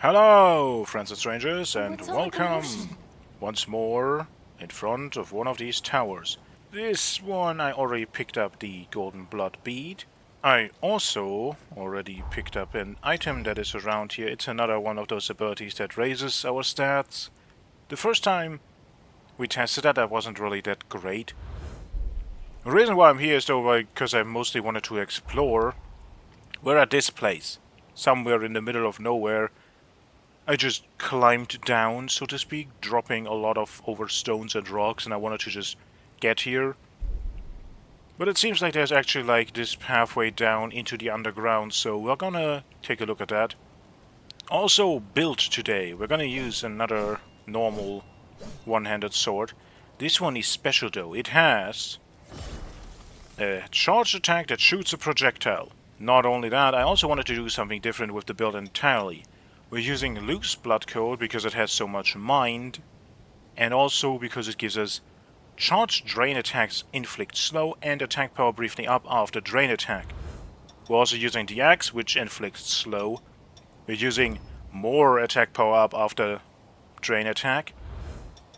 Hello, friends and strangers, and What's all the commotion? welcome once more in front of one of these towers. This one I already picked up the golden blood bead. I also already picked up an item that is around here. It's another one of those abilities that raises our stats. The first time we tested that wasn't really that great. The reason why I'm here is though because I mostly wanted to explore. We're at this place, somewhere in the middle of nowhere. I just climbed down, so to speak, dropping a lot of over stones and rocks, and I wanted to just get here. But it seems like there's actually like this pathway down into the underground, so we're gonna take a look at that. Also built today, we're gonna use another normal one-handed sword. This one is special though. It has a charged attack that shoots a projectile. Not only that, I also wanted to do something different with the build entirely. We're using loose blood code because it has so much mind, and also because it gives us charged drain attacks inflict slow and attack power briefly up after drain attack. We're also using the axe, which inflicts slow. We're using more attack power up after drain attack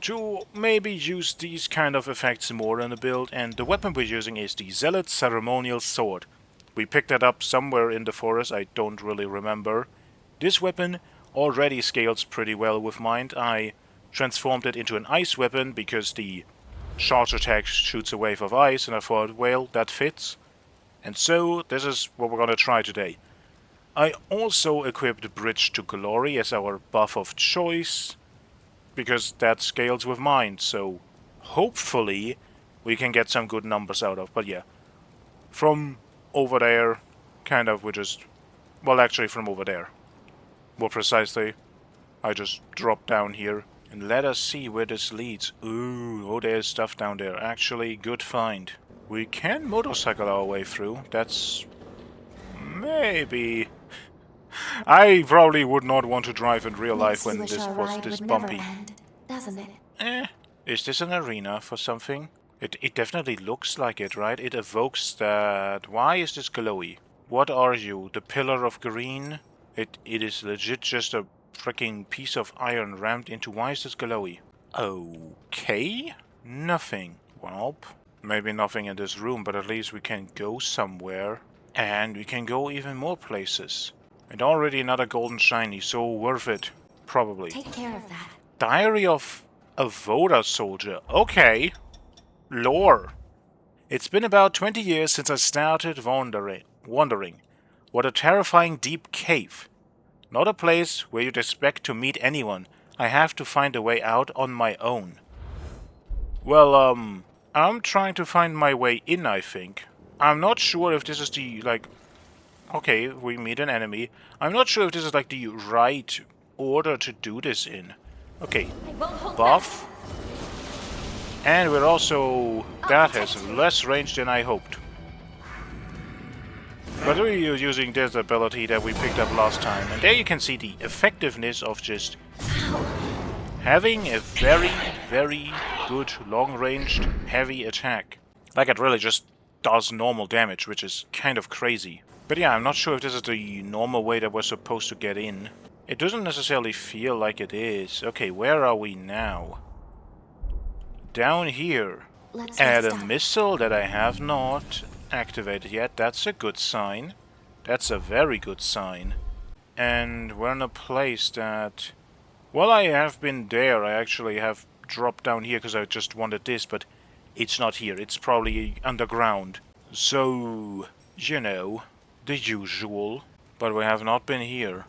to maybe use these kind of effects more in the build, and the weapon we're using is the Zealot Ceremonial Sword. We picked that up somewhere in the forest, I don't really remember. This weapon already scales pretty well with mind. I transformed it into an ice weapon because the charge attack shoots a wave of ice, and I thought, well, that fits. And so, this is what we're gonna try today. I also equipped Bridge to Glory as our buff of choice, because that scales with mind, so hopefully we can get some good numbers out of. But yeah, from over there, kind of, we just... well, actually from over there. More precisely, I just dropped down here, and let us see where this leads. Ooh, oh, there's stuff down there. Actually, good find. We can motorcycle our way through. That's... maybe... I probably would not want to drive in real life when this was this bumpy. End, doesn't it? Is this an arena for something? It definitely looks like it, right? It evokes that... Why is this glowy? What are you? The pillar of green? It is legit just a freaking piece of iron rammed into... Why is this glowy? Okay. Nothing. Well, maybe nothing in this room, but at least we can go somewhere. And we can go even more places. And already another golden shiny, so worth it. Probably. Take care of that. Diary of a Voda soldier. Okay. Lore. It's been about 20 years since I started wandering. What a terrifying deep cave. Not a place where you'd expect to meet anyone. I have to find a way out on my own. Well, I'm trying to find my way in, I think. I'm not sure if this is the, like... Okay, we meet an enemy. I'm not sure if this is, like, the right order to do this in. Okay, buff. And we're also... that has less range than I hoped. But we're using this ability that we picked up last time. And there you can see the effectiveness of just having a very, very good long-ranged heavy attack. Like it really just does normal damage, which is kind of crazy. But yeah, I'm not sure if this is the normal way that we're supposed to get in. It doesn't necessarily feel like it is. Okay, where are we now? Down here. Add a missile that I have not activated yet. That's a good sign. That's a very good sign. And we're in a place that... well, I have been there. I actually have dropped down here because I just wanted this, but it's not here. It's probably underground. So, you know, the usual. But we have not been here.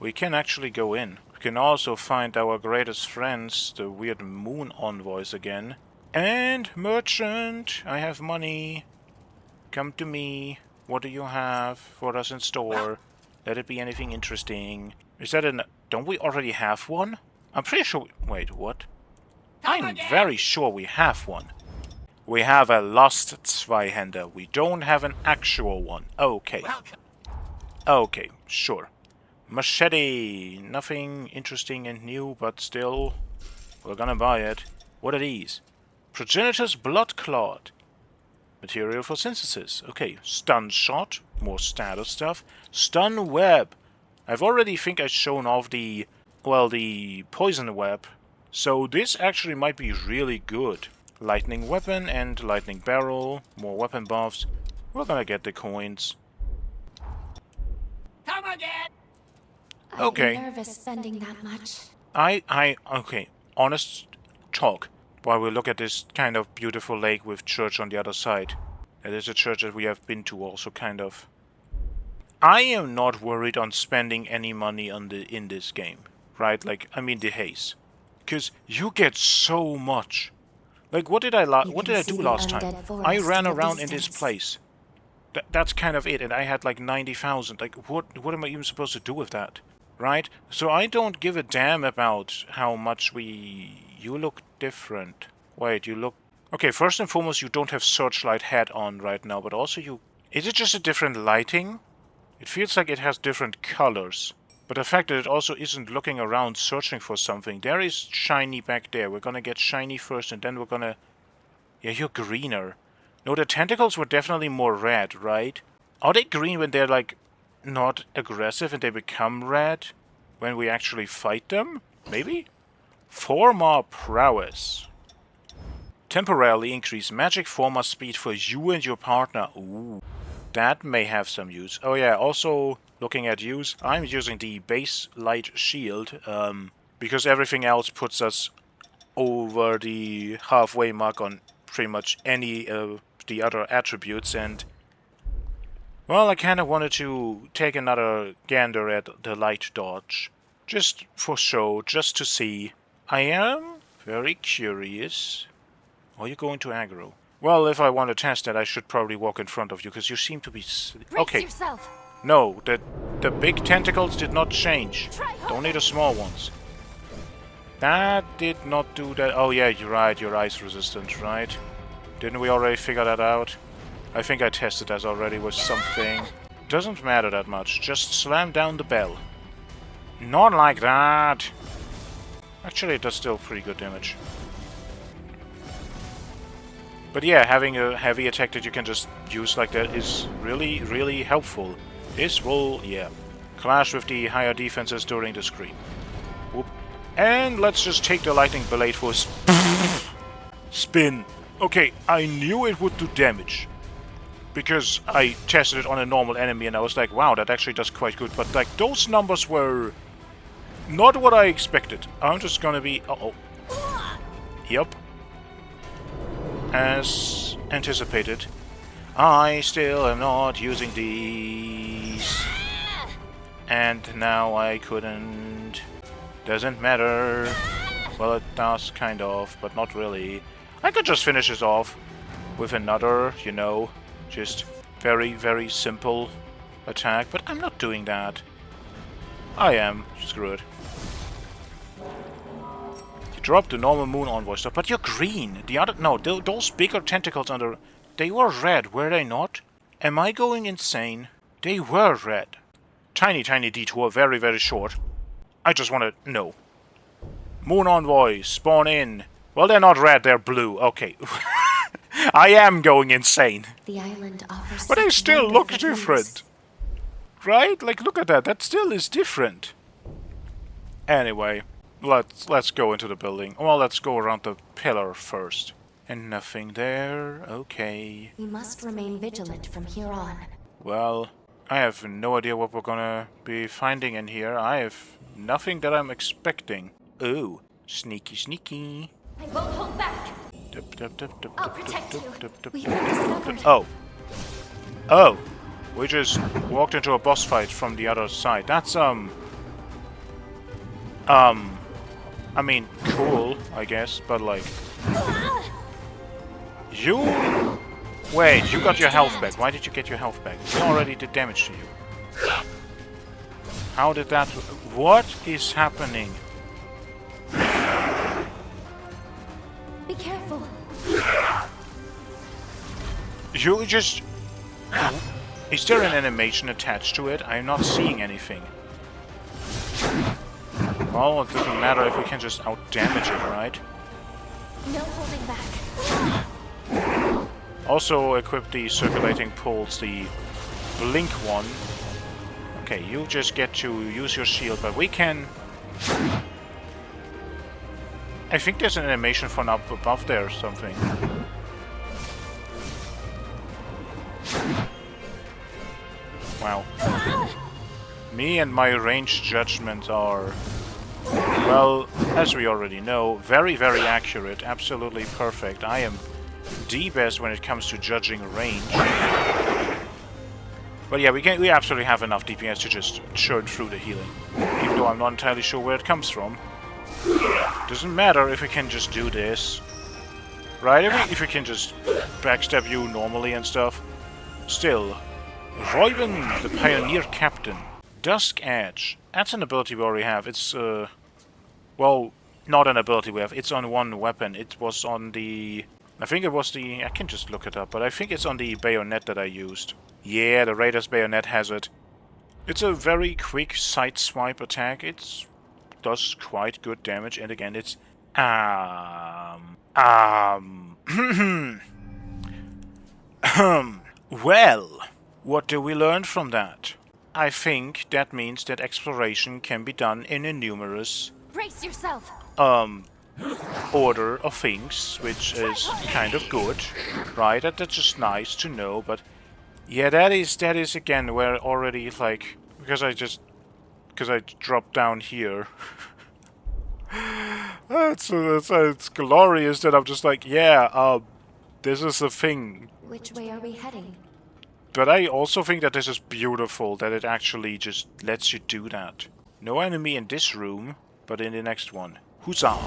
We can actually go in. We can also find our greatest friends, the weird moon envoys again. And merchant, I have money. Come to me. What do you have for us in store? Let it be anything interesting. Is that an... don't we already have one? I'm pretty sure... wait, what? I'm very sure we have one. We have a lost Zweihänder. We don't have an actual one. Okay. Okay, sure. Machete. Nothing interesting and new, but still, we're gonna buy it. What are these? Progenitor's Blood Clot. Material for synthesis. Okay, stun shot. More status stuff. Stun web. I've already think I've shown off the, well, the poison web. So this actually might be really good. Lightning weapon and lightning barrel, more weapon buffs. We're gonna get the coins. Come again! Okay. I'm nervous spending that much. Okay, honest talk. While we look at this kind of beautiful lake with church on the other side. It is a church that we have been to also, kind of. I am not worried on spending any money on in this game, right? Like, I mean the haze. Because you get so much. Like, what did I do last time? I ran around in this place. That's kind of it, and I had like 90,000. Like, what am I even supposed to do with that? Right? So I don't give a damn about how much you look different. Wait, you look... Okay, first and foremost, you don't have searchlight hat on right now, but also you... Is it just a different lighting? It feels like it has different colors. But the fact that it also isn't looking around searching for something. There is shiny back there. We're gonna get shiny first, and then we're gonna... Yeah, you're greener. No, the tentacles were definitely more red, right? Are they green when they're, like, not aggressive and they become red? When we actually fight them? Maybe? 4 more prowess. Temporarily increase magic former speed for you and your partner. Ooh. That may have some use. Oh yeah, also looking at use, I'm using the base light shield, because everything else puts us over the halfway mark on pretty much any of the other attributes, and well, I kind of wanted to take another gander at the light dodge. Just for show, just to see. I am very curious. Are you going to aggro? Well, if I want to test that, I should probably walk in front of you, because you seem to be... Okay. Yourself. No, the big tentacles did not change. Only the small ones. That did not do that. Oh yeah, you're right, you're ice resistant, right? Didn't we already figure that out? I think I tested that already with something. Doesn't matter that much, just slam down the bell. Not like that! Actually, it does still pretty good damage. But yeah, having a heavy attack that you can just use like that is really, really helpful. This will, yeah, clash with the higher defenses during the screen. Whoop. And let's just take the lightning blade for a spin. Okay, I knew it would do damage. Because I tested it on a normal enemy and I was like, wow, that actually does quite good. But like, those numbers were not what I expected. I'm just gonna be... Uh-oh. Yep. As anticipated. I still am not using these. And now I couldn't. Doesn't matter. Well, it does kind of, but not really. I could just finish this off with another, you know, just very, very simple attack, but I'm not doing that. I am. Screw it. You dropped the normal moon envoy stuff, but you're green. The other... No, those bigger tentacles under... They were red, were they not? Am I going insane? They were red. Tiny, tiny detour, very, very short. I just want to... No. Moon envoys, spawn in. Well, they're not red, they're blue. Okay. I am going insane. The island offers, but they still look different. Right? Like, look at that. That still is different. Anyway, let's go into the building. Well, let's go around the pillar first. And nothing there. Okay. We must remain vigilant from here on. Well, I have no idea what we're gonna be finding in here. I have nothing that I'm expecting. Ooh, sneaky, sneaky. I won't hold back. I'll protect you. We were discovered. Oh. Oh. We just walked into a boss fight from the other side. That's, I mean, cool, I guess, but like... You... Wait, you got your health back. Why did you get your health back? We already did damage to you. How did that... What is happening? Be careful. You just... Is there an animation attached to it? I'm not seeing anything. Well, it doesn't matter if we can just out-damage it, right? No holding back. Also equip the circulating pulse, the blink one. Okay, you just get to use your shield, but we can... I think there's an animation from up above there or something. Wow. Me and my range judgment are, well, as we already know, very, very accurate, absolutely perfect. I am the best when it comes to judging range. But yeah, we absolutely have enough DPS to just churn through the healing. Even though I'm not entirely sure where it comes from. Doesn't matter if we can just do this. Right? If we can just backstab you normally and stuff. Still, Reuben, the Pioneer Captain. Dusk Edge. That's an ability we already have. It's, well, not an ability we have. It's on one weapon. It was on the... I think it was the... I can just look it up, but I think it's on the bayonet that I used. Yeah, the Raider's bayonet has it. It's a very quick side swipe attack. It does quite good damage, and again, it's... Well, what do we learn from that? I think that means that exploration can be done in a numerous... Brace yourself. order of things, which is kind of good, right? That's just nice to know, but... Yeah, that is again where already, like... Because I dropped down here. It's glorious that I'm just like, yeah, this is a thing. Which way are we heading? But I also think that this is beautiful, that it actually just lets you do that. No enemy in this room, but in the next one. Huzzah!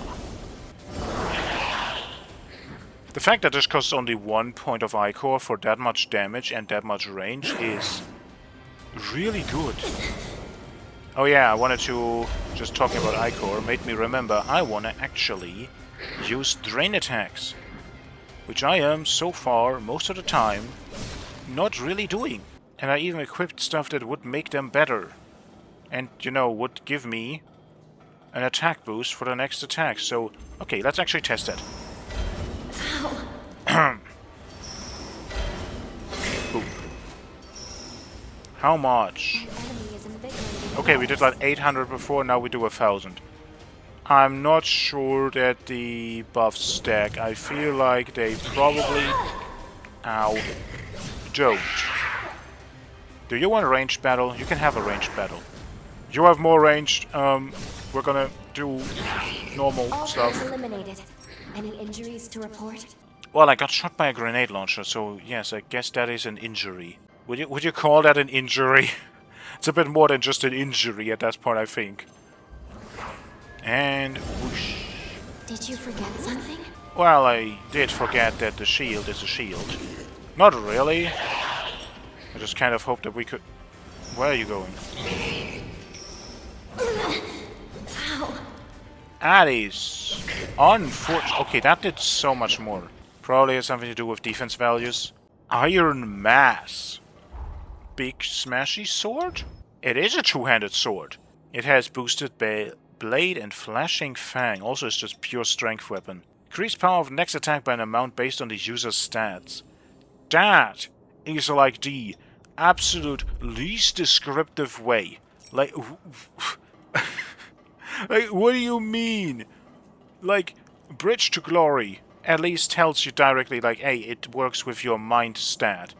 The fact that this costs only 1 point of Ichor for that much damage and that much range is really good. Oh yeah, I wanted to, just talking about Ichor, made me remember I want to actually use drain attacks. Which I am, so far, most of the time, not really doing. And I even equipped stuff that would make them better. And, you know, would give me an attack boost for the next attack. So, okay, let's actually test that. How much? Okay, we did like 800 before, now we do 1000. I'm not sure that the buffs stack. I feel like they probably... Ow. Don't. Do you want a ranged battle? You can have a ranged battle. You have more ranged. We're gonna do normal All stuff. eliminated. Any injuries to report? Well, I got shot by a grenade launcher, so yes, I guess that is an injury. Would you call that an injury? It's a bit more than just an injury at that point, I think. And whoosh. Did you forget something? Well, I did forget that the shield is a shield. Not really. I just kind of hoped that we could... Where are you going? Ow. That is... unfortunate. Okay, that did so much more. Probably has something to do with defense values. Iron Mass. Big smashy sword? It is a two-handed sword. It has boosted blade and flashing fang. Also, it's just pure strength weapon. Increased power of next attack by an amount based on the user's stats. That is like the absolute least descriptive way. Like, like, what do you mean? Like, Bridge to Glory at least tells you directly, like, hey, it works with your mind stat.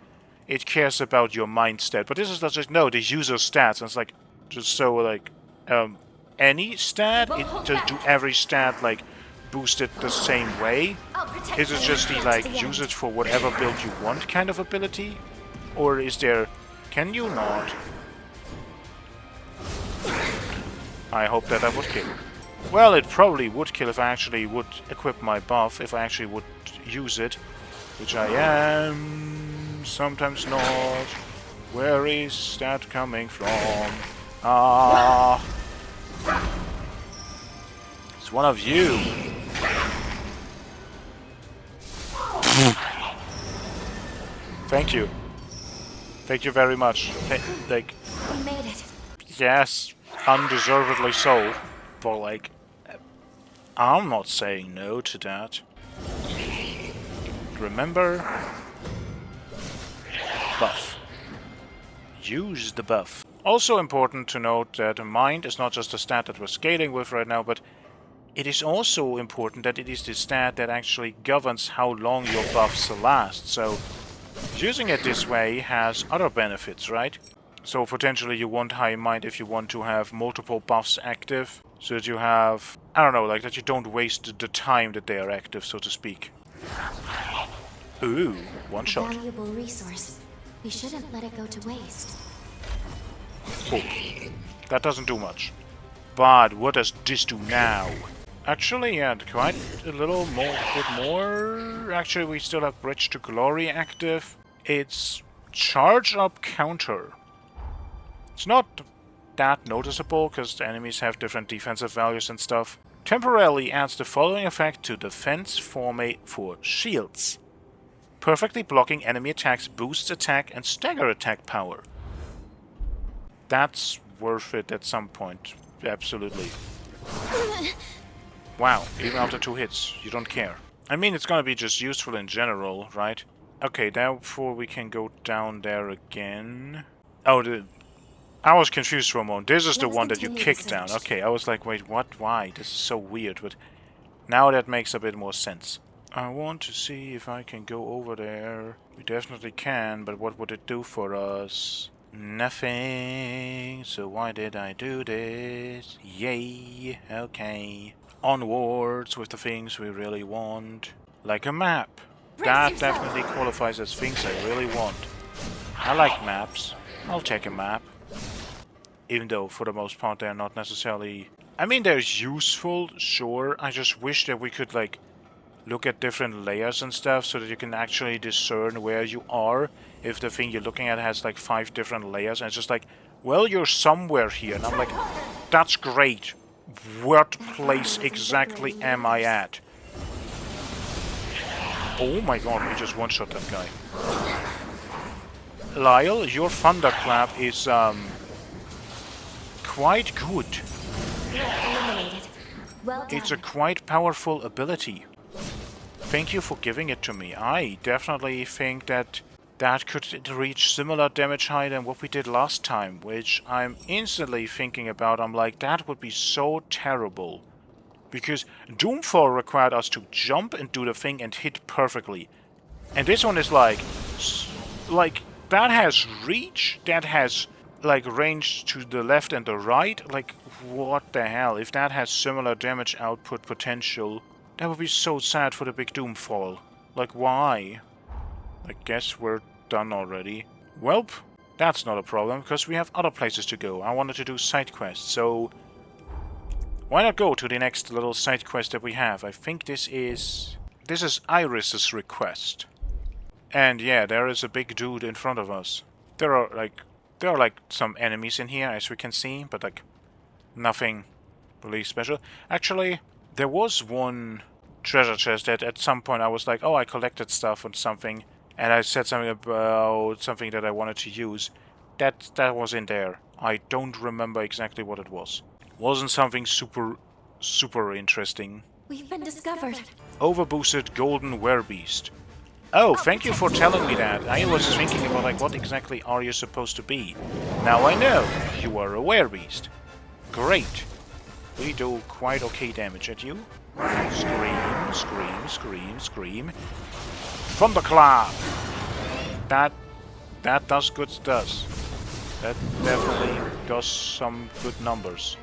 It cares about your mind stat. But this is just, no, the user stats. And it's like, just so, like, any stat? Does do every stat, like, boost it the same way? Is it just the, like, use it for whatever build you want kind of ability? Or is there... Can you not? I hope that would kill. Well, it probably would kill if I actually would equip my buff, if I actually would use it. Which I am... sometimes not. Where is that coming from? Ah... It's one of you. Thank you. Thank you very much. Like... We made it. Yes, undeservedly so. But, like... I'm not saying no to that. Remember? Buff. Use the buff. Also important to note that mind is not just a stat that we're scaling with right now, but it is also important that it is the stat that actually governs how long your buffs last. So using it this way has other benefits, right? So potentially you want high mind if you want to have multiple buffs active, so that you have, I don't know, like that you don't waste the time that they are active, so to speak. Ooh, one shot. A valuable resource. We shouldn't let it go to waste. Oh, that doesn't do much. But what does this do now? Actually, yeah, quite a little more, bit more. Actually, we still have Bridge to Glory active. It's charge up counter. It's not that noticeable because the enemies have different defensive values and stuff. Temporarily adds the following effect to defense for shields. Perfectly blocking enemy attacks boosts attack and stagger attack power. That's worth it at some point. Absolutely. Wow, even after 2 hits, you don't care. I mean, it's gonna be just useful in general, right? Okay, therefore we can go down there again. Oh, I was confused for a moment. This is the one that you kicked down. Okay, I was like, wait, what? Why? This is so weird, but now that makes a bit more sense. I want to see if I can go over there. We definitely can, but what would it do for us? Nothing. So why did I do this? Yay. Okay. Onwards with the things we really want. Like a map. That definitely qualifies as things I really want. I like maps. I'll take a map. Even though, for the most part, they're not necessarily... I mean, they're useful, sure. I just wish that we could, like, look at different layers and stuff so that you can actually discern where you are. If the thing you're looking at has, like, 5 different layers, and it's just like, well, you're somewhere here. And I'm like, that's great. What place exactly am I at? Oh my god, we just one-shot that guy. Lyle, your thunderclap is, quite good. Well done. It's a quite powerful ability. Thank you for giving it to me. I definitely think that that could reach similar damage height than what we did last time, which I'm instantly thinking about. I'm like, that would be so terrible. Because Doomfall required us to jump and do the thing and hit perfectly. And this one is like, that has reach, that has, like, range to the left and the right. Like, what the hell? If that has similar damage output potential, that would be so sad for the big Doomfall. Like, why? I guess we're done already. Welp, that's not a problem, because we have other places to go. I wanted to do side quests, so... why not go to the next little side quest that we have? I think this is Iris's request. And yeah, there is a big dude in front of us. There are like some enemies in here, as we can see, but like nothing really special. Actually, there was one treasure chest that at some point I was like, oh, I collected stuff or something, and I said something about something that I wanted to use. That was in there. I don't remember exactly what it was. Wasn't something super interesting. We've been discovered. Overboosted golden werebeast. Oh, thank you for telling me that. I was thinking about, like, what exactly are you supposed to be? Now I know. You are a werebeast. Great. We do quite okay damage at you. Scream, scream, scream, scream. Thunderclap! That does good stuff. That definitely does some good numbers.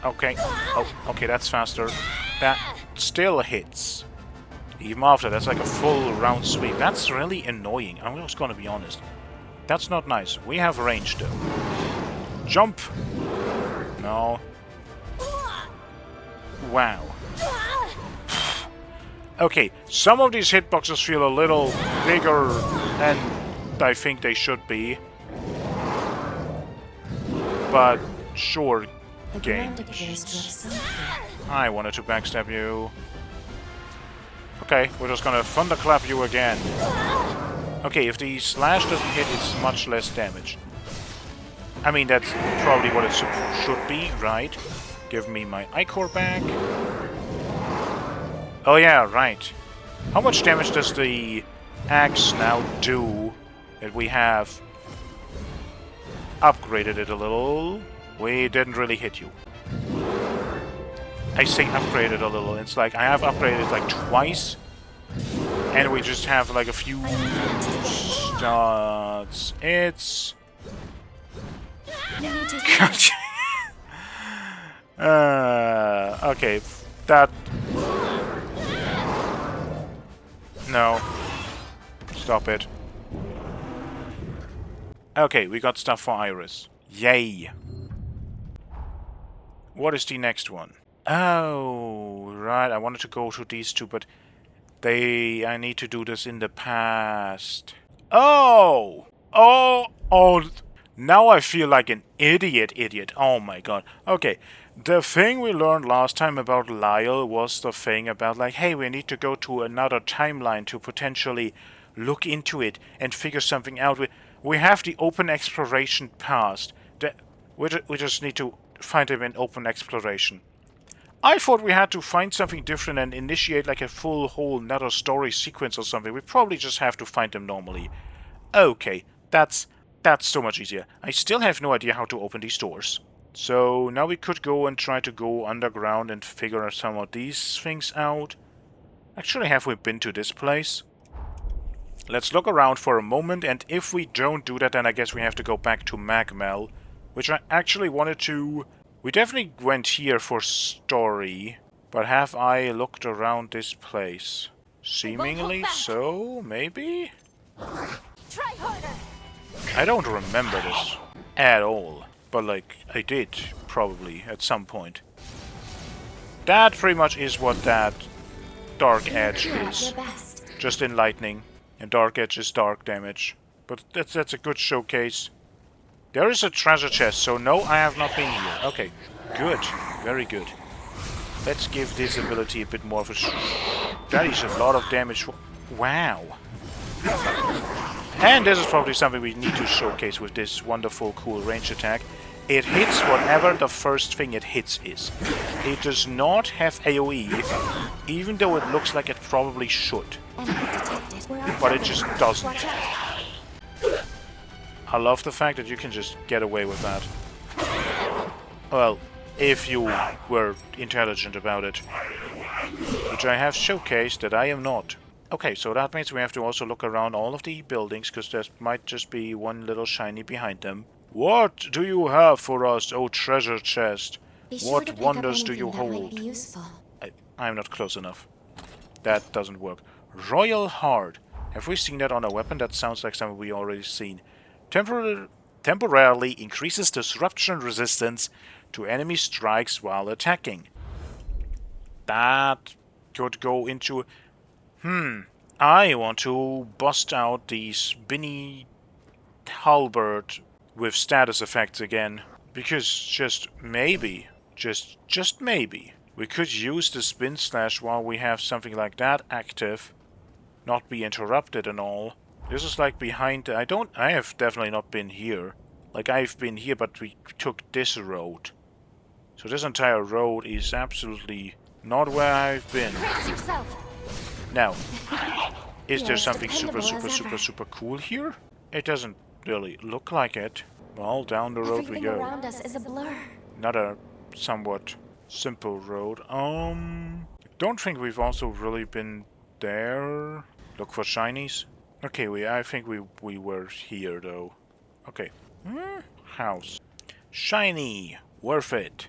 Okay. Oh, okay, that's faster. That still hits. Even after, that's like a full round sweep. That's really annoying. I'm just gonna be honest. That's not nice. We have range, though. Jump! No. Wow. Okay, some of these hitboxes feel a little bigger than I think they should be. But, sure, game. I wanted to backstab you. Okay, we're just gonna thunderclap you again. Okay, if the slash doesn't hit, it's much less damage. I mean, that's probably what it should be, right? Give me my ichor back. Oh yeah, right. How much damage does the axe now do that we have upgraded it a little? We didn't really hit you. I say upgraded a little. It's like I have upgraded it like twice, and we just have like a few starts. It's okay. That no. Stop it. Okay, we got stuff for Iris. Yay. What is the next one? Oh, right. I wanted to go to these two, but I need to do this in the past. Oh! Oh! Oh! Now I feel like an idiot. Oh my god. Okay. The thing we learned last time about Lyle was the thing about like, hey, we need to go to another timeline to potentially look into it and figure something out. We have the open exploration past. We just need to find him in open exploration. I thought we had to find something different and initiate like a full whole another story sequence or something. We probably just have to find them normally. Okay, that's so much easier. I still have no idea how to open these doors. So now we could go and try to go underground and figure some of these things out. Actually, have we been to this place? Let's look around for a moment, and if we don't do that, then I guess we have to go back to Magmel, which I actually wanted to... We definitely went here for story, but have I looked around this place? Seemingly so, maybe? Try harder. I don't remember this at all, but like, I did, probably, at some point. That pretty much is what that Dark Edge is. Just in lightning, and Dark Edge is dark damage. But that's a good showcase. There is a treasure chest, so no, I have not been here. Okay, good, very good. Let's give this ability a bit more of a... That is a lot of damage. Wow. And this is probably something we need to showcase with this wonderful, cool range attack. It hits whatever the first thing it hits is. It does not have AoE, even though it looks like it probably should. But it just doesn't. I love the fact that you can just get away with that. Well, if you were intelligent about it. Which I have showcased that I am not. Okay, so that means we have to also look around all of the buildings, because there might just be one little shiny behind them. What do you have for us, oh treasure chest? What wonders do you hold? I'm not close enough. That doesn't work. Royal Heart. Have we seen that on a weapon? That sounds like something we already seen. Temporarily increases disruption resistance to enemy strikes while attacking. That could go into... I want to bust out the spinny halberd with status effects again. Because just maybe, just maybe, we could use the spin slash while we have something like that active. Not be interrupted and all. This is like behind... I have definitely not been here. Like, I've been here, but we took this road. So this entire road is absolutely not where I've been. Now, is there something super cool here? It doesn't really look like it. Well, down the road we go. Around us is a blur. Another somewhat simple road. Don't think we've also really been there. Look for shinies. Okay, I think we were here though. Okay. House. Shiny. Worth it.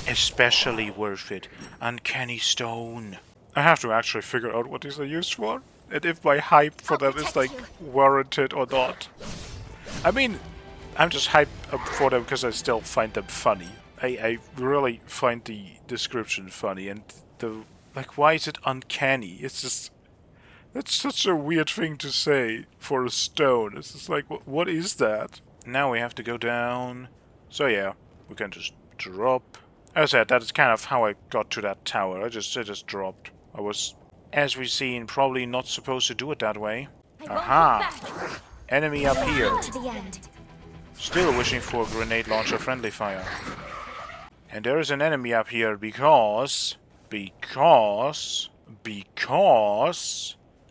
Especially worth it. Uncanny stone. I have to actually figure out what these are used for. And if my hype for them is like warranted or not. I mean, I'm just hyped up for them because I still find them funny. I really find the description funny, and like, why is it uncanny? It's just... That's such a weird thing to say for a stone. It's just like, what is that? Now we have to go down. So yeah, we can just drop. As I said, that is kind of how I got to that tower. I just dropped. I was, as we've seen, probably not supposed to do it that way. Aha! Enemy up here. Still wishing for a grenade launcher friendly fire. And there is an enemy up here because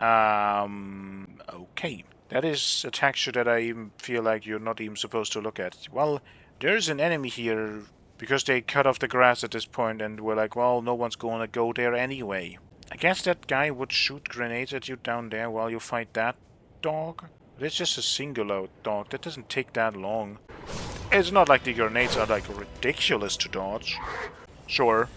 Okay. That is a texture that I even feel like you're not even supposed to look at. Well, there's an enemy here because they cut off the grass at this point and we're like, well, no one's gonna go there anyway. I guess that guy would shoot grenades at you down there while you fight that dog. But it's just a singular dog. That doesn't take that long. It's not like the grenades are like ridiculous to dodge. Sure,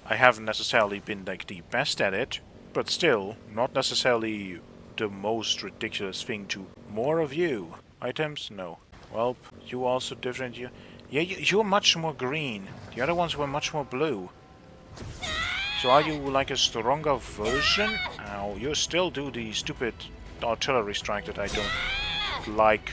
I haven't necessarily been like the best at it, but still, not necessarily the most ridiculous thing to... More of you. Items? No. Well, you also different. You're much more green. The other ones were much more blue. So are you like a stronger version? Ow, you still do the stupid artillery strike that I don't like.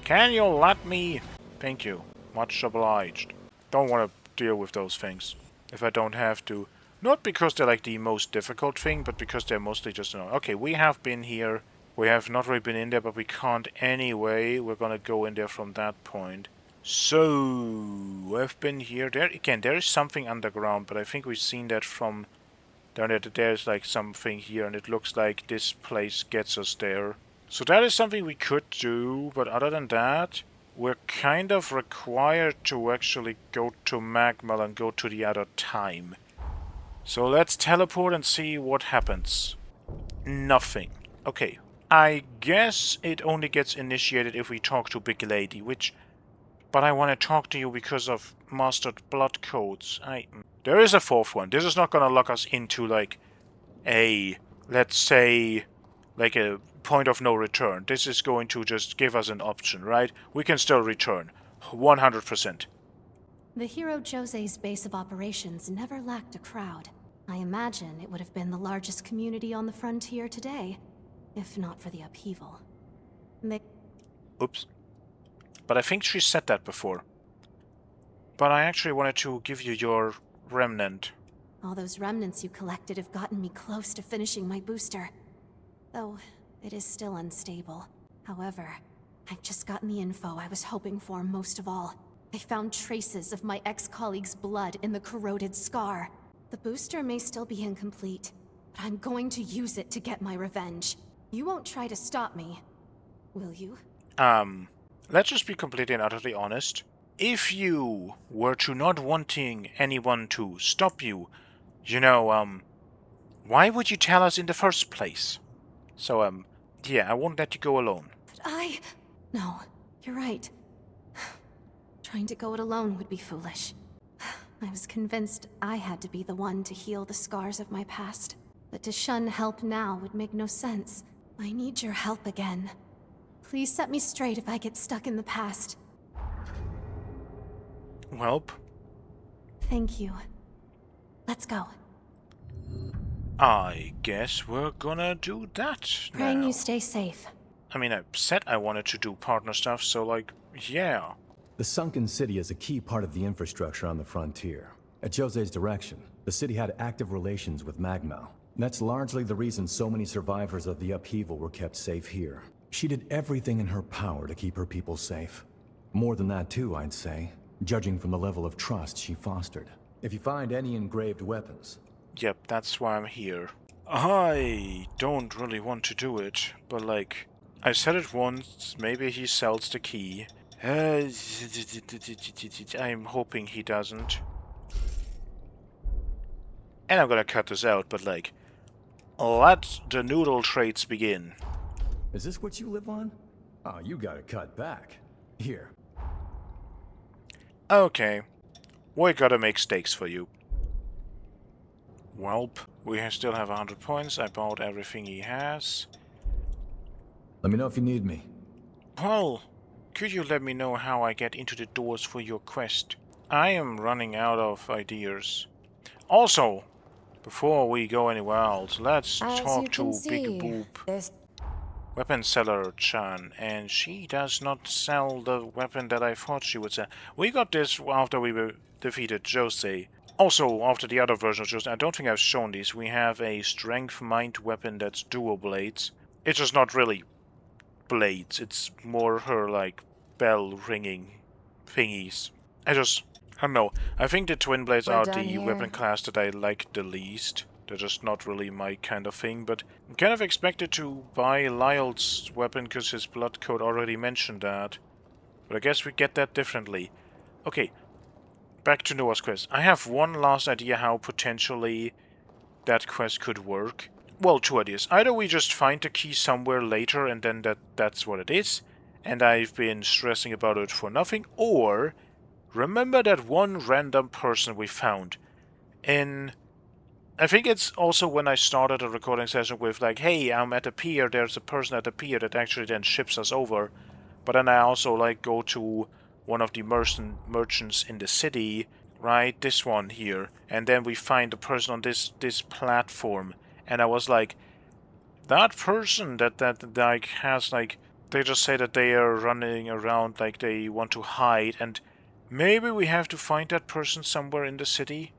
Can you let me? Thank you. Much obliged. Don't want to deal with those things if I don't have to. Not because they're like the most difficult thing, but because they're mostly just annoying. Okay, we have been here. We have not really been in there, but we can't anyway. We're gonna go in there from that point. So, I've been here. There again, there is something underground, but I think we've seen that from down there. There's like something here, and it looks like this place gets us there. So that is something we could do, but other than that, we're kind of required to actually go to Magma and go to the other time. So let's teleport and see what happens. Nothing. Okay. I guess it only gets initiated if we talk to Big Lady, which... But I want to talk to you because of mastered blood codes. There is a fourth one. This is not gonna lock us into, like, a... Let's say... Like a point of no return. This is going to just give us an option, right? We can still return. 100%. The hero Jose's base of operations never lacked a crowd. I imagine it would have been the largest community on the frontier today, if not for the upheaval. Oops. But I think she said that before. But I actually wanted to give you your remnant. All those remnants you collected have gotten me close to finishing my booster. Though, it is still unstable. However, I've just gotten the info I was hoping for most of all. I found traces of my ex-colleague's blood in the corroded scar. The booster may still be incomplete, but I'm going to use it to get my revenge. You won't try to stop me, will you? Let's just be completely and utterly honest. If you were to not wanting anyone to stop you, why would you tell us in the first place? So, yeah, I won't let you go alone. But No, you're right. Trying to go it alone would be foolish. I was convinced I had to be the one to heal the scars of my past. But to shun help now would make no sense. I need your help again. Please set me straight if I get stuck in the past. Welp. Thank you. Let's go. I guess we're gonna do that now. Praying you stay safe. I mean, I said I wanted to do partner stuff, so like, yeah. The sunken city is a key part of the infrastructure on the frontier. At Jose's direction, the city had active relations with Magma. That's largely the reason so many survivors of the upheaval were kept safe here. She did everything in her power to keep her people safe. More than that too, I'd say, judging from the level of trust she fostered. If you find any engraved weapons... Yep, that's why I'm here. I don't really want to do it, but like, I said it once, maybe he sells the key. I'm hoping he doesn't. And I'm gonna cut this out, but like, let the noodle traits begin. Is this what you live on? Oh, you gotta cut back. Here. Okay. We gotta make steaks for you. Welp, we still have 100 points. I bought everything he has. Let me know if you need me. Well, could you let me know how I get into the doors for your quest? I am running out of ideas. Also, before we go anywhere else, let's talk to Big Boop. Weapon seller Chan, and she does not sell the weapon that I thought she would sell. We got this after we defeated Jose. Also, after the other version of Jose, I don't think I've shown these, we have a strength mind weapon that's dual blades. It's just not really blades, it's more her, like, bell ringing thingies. I don't know. I think the twin blades are the weapon class that I like the least. They're just not really my kind of thing, but I'm kind of expected to buy Lyle's weapon because his blood code already mentioned that. But I guess we get that differently. Okay, back to Noah's quest. I have one last idea how potentially that quest could work. Well, two ideas. Either we just find the key somewhere later and then that's what it is, and I've been stressing about it for nothing, or remember that one random person we found in... I think it's also when I started a recording session with like, hey, I'm at the pier, there's a person at the pier that actually then ships us over. But then I also like go to one of the merchants in the city, right? This one here. And then we find the person on this platform. And I was like, that person that like has like, they just say that they are running around like they want to hide, and maybe we have to find that person somewhere in the city.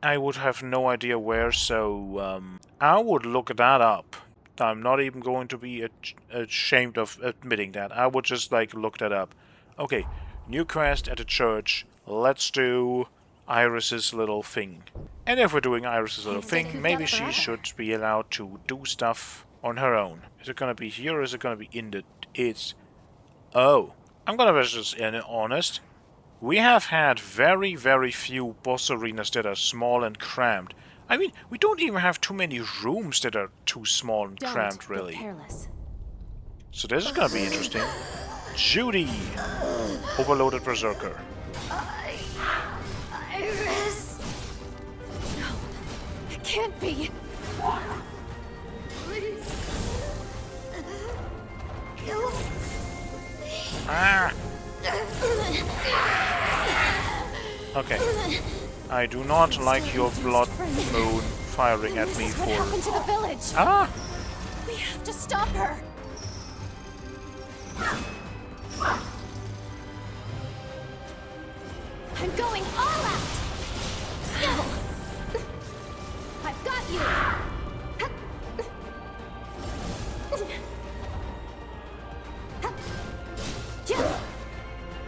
I would have no idea where, so I would look that up. I'm not even going to be ashamed of admitting that. I would just like look that up. Okay, new quest at the church. Let's do Iris's little thing. And if we're doing Iris's little thing, maybe she should be allowed to do stuff on her own. Is it gonna be here or is it gonna be in the... It's... Oh. I'm gonna be just honest. We have had very, very few boss arenas that are small and cramped. I mean, we don't even have too many rooms that are too small and cramped, really. Get careless. So this is gonna be interesting. Judy! Overloaded Berserker. Iris! No, it can't be. Please. Kill me. Ah! Okay. I do not like your blood moon firing at me for... What happened to the village? Ah! We have to stop her. I'm going all out. No. I've got you.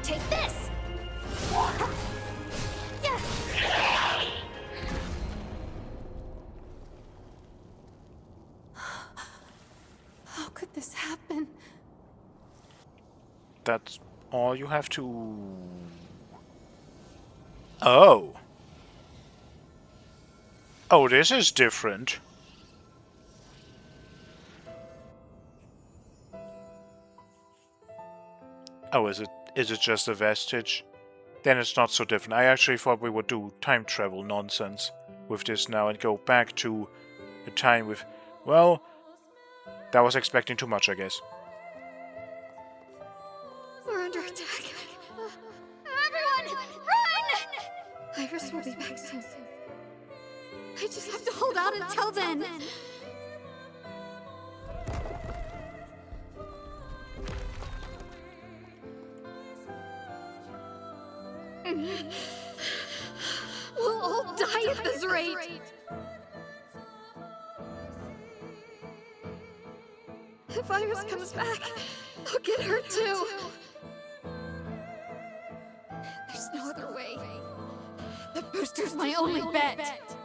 Take this. How could this happen? That's all you have to... Oh. Oh, this is different. Oh, is it just a vestige? Then it's not so different. I actually thought we would do time travel nonsense with this now and go back to a time with... Well, that was expecting too much, I guess. We're under attack. Everyone, run! Iris will be back soon. I just have to hold out until then. We'll all die at this rate. If Iris comes back, I'll get her too. There's no other way. The booster's my only bet.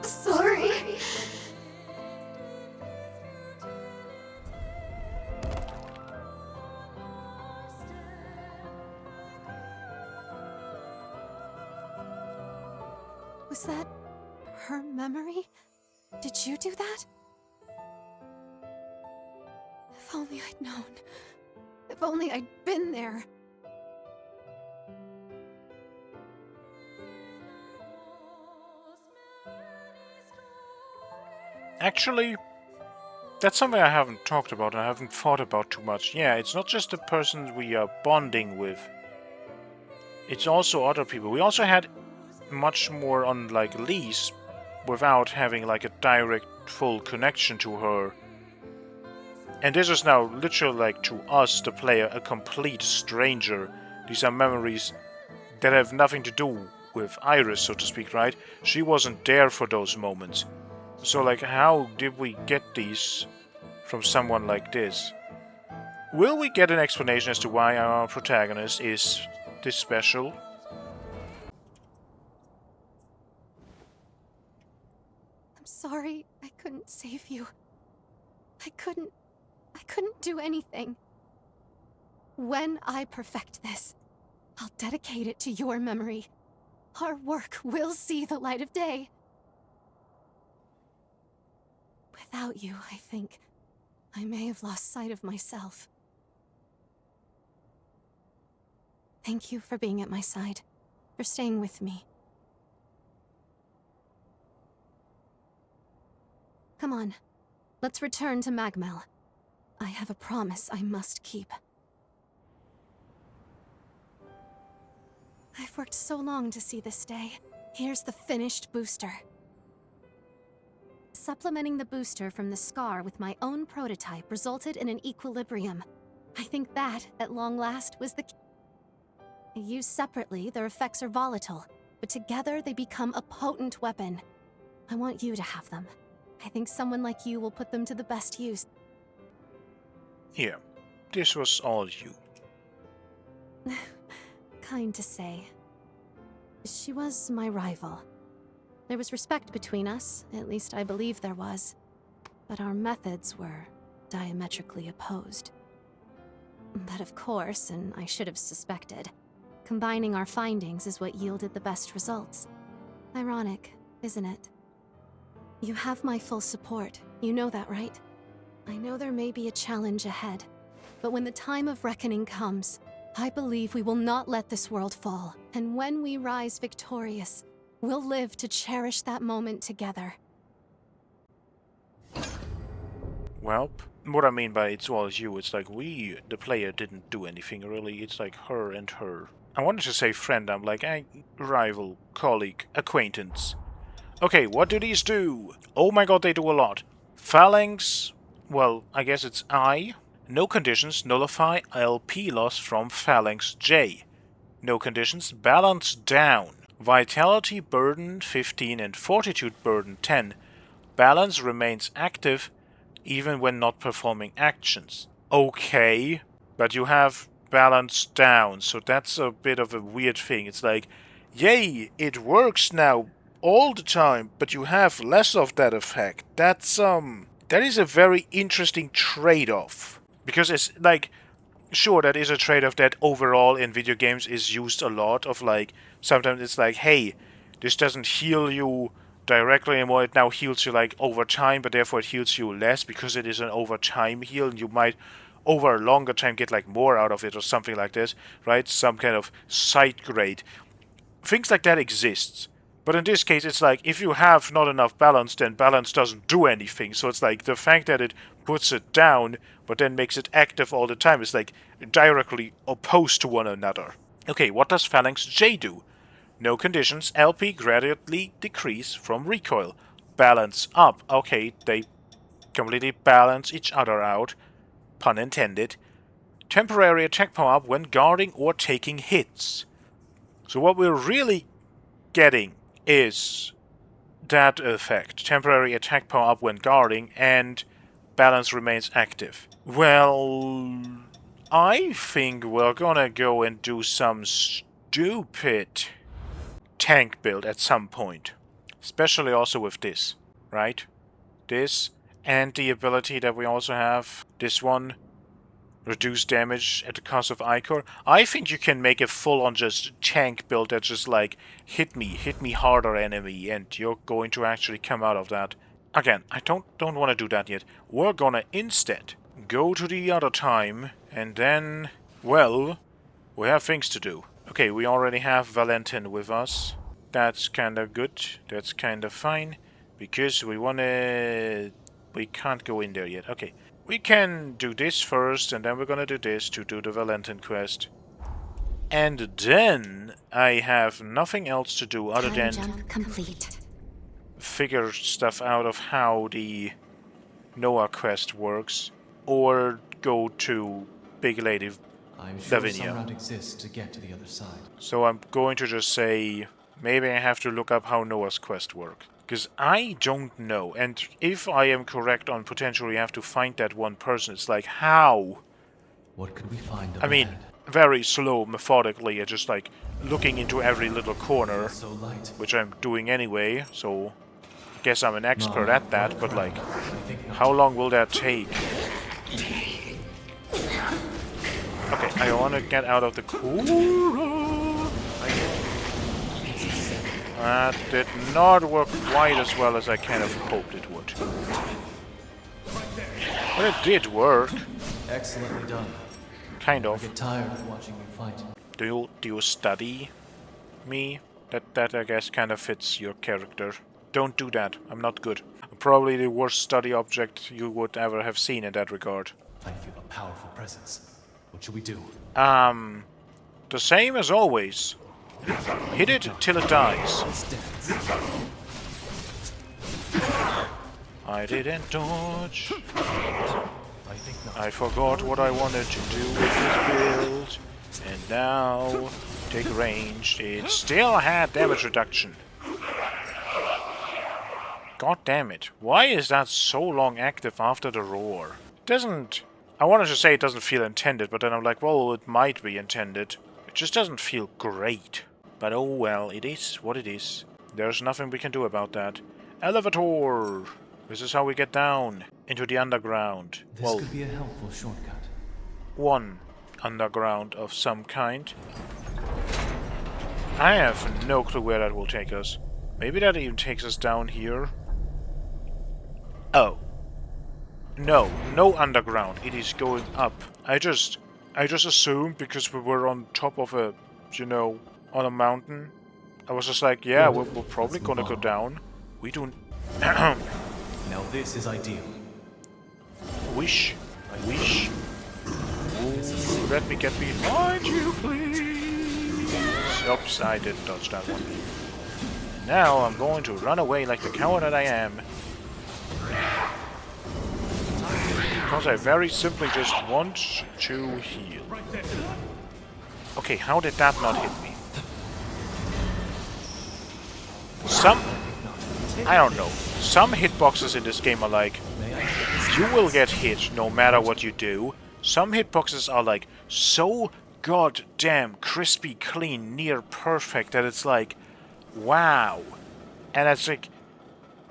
Sorry. Was that her memory? Did you do that? If only I'd known. If only I'd been there. Actually, that's something I haven't talked about and I haven't thought about too much. Yeah, it's not just the person we are bonding with. It's also other people. We also had much more on, like, Lise without having, like, a direct, full connection to her. And this is now literally like to us, the player, a complete stranger. These are memories that have nothing to do with Iris, so to speak, right? She wasn't there for those moments. So like, how did we get these from someone like this? Will we get an explanation as to why our protagonist is this special? I'm sorry I couldn't save you. I couldn't do anything. When I perfect this, I'll dedicate it to your memory. Our work will see the light of day. Without you, I think, I may have lost sight of myself. Thank you for being at my side, for staying with me. Come on, let's return to Magmel. I have a promise I must keep. I've worked so long to see this day. Here's the finished booster. Supplementing the booster from the scar with my own prototype resulted in an equilibrium. I think that, at long last, was the key. Used separately, their effects are volatile, but together they become a potent weapon. I want you to have them. I think someone like you will put them to the best use. Here, this was all you. Kind to say. She was my rival. There was respect between us, at least I believe there was. But our methods were diametrically opposed. But of course, and I should have suspected, combining our findings is what yielded the best results. Ironic, isn't it? You have my full support. You know that, right? I know there may be a challenge ahead, but when the time of reckoning comes, I believe we will not let this world fall. And when we rise victorious, we'll live to cherish that moment together. Well, what I mean by it's all you, it's like we, the player, didn't do anything really. It's like her and her. I wanted to say friend, I'm like, rival, colleague, acquaintance. Okay, what do these do? Oh my god, they do a lot. Phalanx, well, I guess it's I. No conditions, nullify LP loss from Phalanx J. No conditions, balance down. Vitality burden 15 and Fortitude burden 10. Balance remains active even when not performing actions. Okay, but you have balance down, so that's a bit of a weird thing. It's like, yay, it works now all the time, but you have less of that effect. That is a very interesting trade-off. Because it's like, sure, that is a trade-off that overall in video games is used a lot of like, sometimes it's like, hey, this doesn't heal you directly anymore, it now heals you like over time, but therefore it heals you less because it is an over time heal, and you might over a longer time get like more out of it or something like this, right? Some kind of side grade. Things like that exists. But in this case, it's like, if you have not enough balance, then balance doesn't do anything. So it's like, the fact that it puts it down, but then makes it active all the time, is like, directly opposed to one another. Okay, what does Phalanx J do? No conditions, LP gradually decrease from recoil. Balance up. Okay, they completely balance each other out. Pun intended. Temporary attack power up when guarding or taking hits. So what we're really getting is that effect. Temporary attack power up when guarding and balance remains active. Well, I think we're gonna go and do some stupid tank build at some point. Especially also with this, right? This, and the ability that we also have, this one, reduce damage at the cost of Ichor. I think you can make a full-on just tank build that just like, hit me harder enemy, and you're going to actually come out of that. Again, I don't want to do that yet. We're gonna instead go to the other time, and then, well, we have things to do. Okay, we already have Valentin with us. That's kinda good. That's kinda fine. Because we can't go in there yet. Okay. We can do this first, and then we're gonna do this to do the Valentin quest. And then I have nothing else to do other than Jump complete. figure stuff out of how the Noah quest works. or go to Big Lady I'm sure some Lavinia. route exists to get to the other side. So I'm going to just say, maybe I have to look up how Noah's Quest works. Because I don't know, and if I am correct on potentially have to find that one person, it's like, how? What could we find up I mean, ahead? very slow, methodically, just like looking into every little corner, So light. which I'm doing anyway, so I guess I'm an expert Mom, at that, what but crap? like, I think not. how long will that take? Okay, I want to get out of the corner. That did not work quite as well as I kind of hoped it would. But it did work. Excellently done. Kind I of. get tired of watching you fight. Do you study me? That I guess kind of fits your character. Don't do that. I'm not good. I'm probably the worst study object you would ever have seen in that regard. I feel a powerful presence. What should we do? The same as always. Hit it till it dies. Let's dance. I didn't dodge. I think not. I forgot what I wanted to do with this build. And now, take ranged. It still had damage reduction. God damn it. Why is that so long active after the roar? It doesn't... I wanted to say it doesn't feel intended, but then I'm like, well, it might be intended. It just doesn't feel great. But oh well, it is what it is. There's nothing we can do about that. Elevator! This is how we get down into the underground. This Well, could be a helpful shortcut. one underground of some kind. I have no clue where that will take us. Maybe that even takes us down here. Oh. No, no underground. It is going up. I just assumed because we were on top of a, you know, on a mountain. I was just like, yeah, we're probably Let's gonna move go on. down. We don't... Now this is ideal. Wish. Wish. Ooh, let me get behind you, please. Oops, I didn't dodge that one. Now I'm going to run away like the coward that I am. Because I very simply just want to heal. Okay, how did that not hit me? I don't know. Some hitboxes in this game are like, you will get hit no matter what you do. Some hitboxes are like so goddamn crispy, clean, near perfect that it's like, wow. And it's like,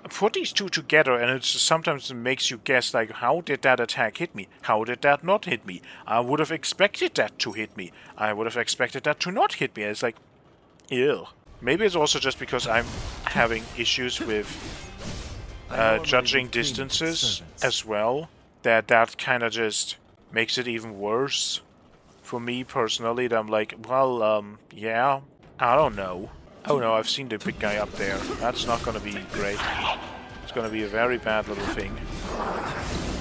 put these two together and it sometimes makes you guess like, how did that attack hit me? How did that not hit me? I would have expected that to hit me. I would have expected that to not hit me. And it's like, ew. Maybe it's also just because I'm having issues with judging distances as well, that kind of just makes it even worse for me personally. That I'm like, well, yeah, I don't know. Oh no, I've seen the big guy up there. That's not gonna be great. It's gonna be a very bad little thing.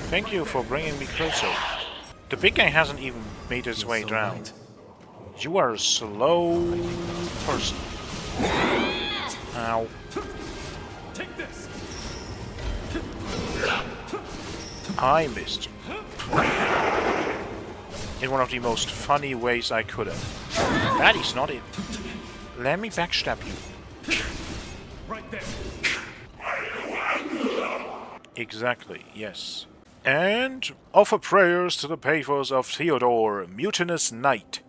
Thank you for bringing me closer. The big guy hasn't even made his way down. You are a slow person. Ow. Take this. I missed. In one of the most funny ways I could have. That is not it. Let me backstab you. Right there. Exactly, yes. And offer prayers to the pathos of Theodore, Mutinous Knight.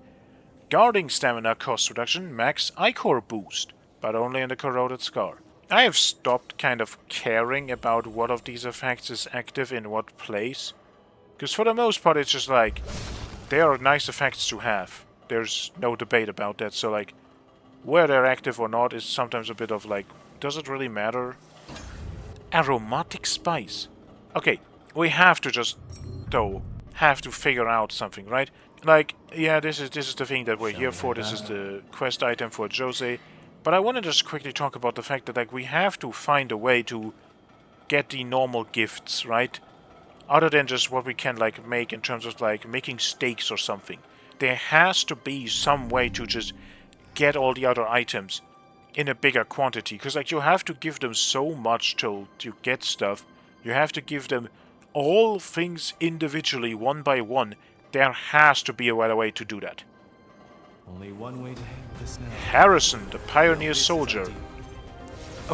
Guarding stamina cost reduction, max Ichor boost, but only in the corroded scar. I have stopped kind of caring about what of these effects is active in what place. Because for the most part it's just like, they are nice effects to have. There's no debate about that, so like, where they're active or not is sometimes a bit of like, does it really matter? Aromatic spice. Okay, we have to just, though, have to figure out something, right? Like, yeah, this is the thing that we're here for. This is the quest item for Jose. But I want to just quickly talk about the fact that like we have to find a way to get the normal gifts, right? Other than just what we can like make in terms of like making steaks or something. There has to be some way to just get all the other items in a bigger quantity. Because like you have to give them so much till you get stuff. You have to give them all things individually, one by one, there has to be a better way to do that. Only one way to handle this now. Harrison, the pioneer This is soldier. ideal.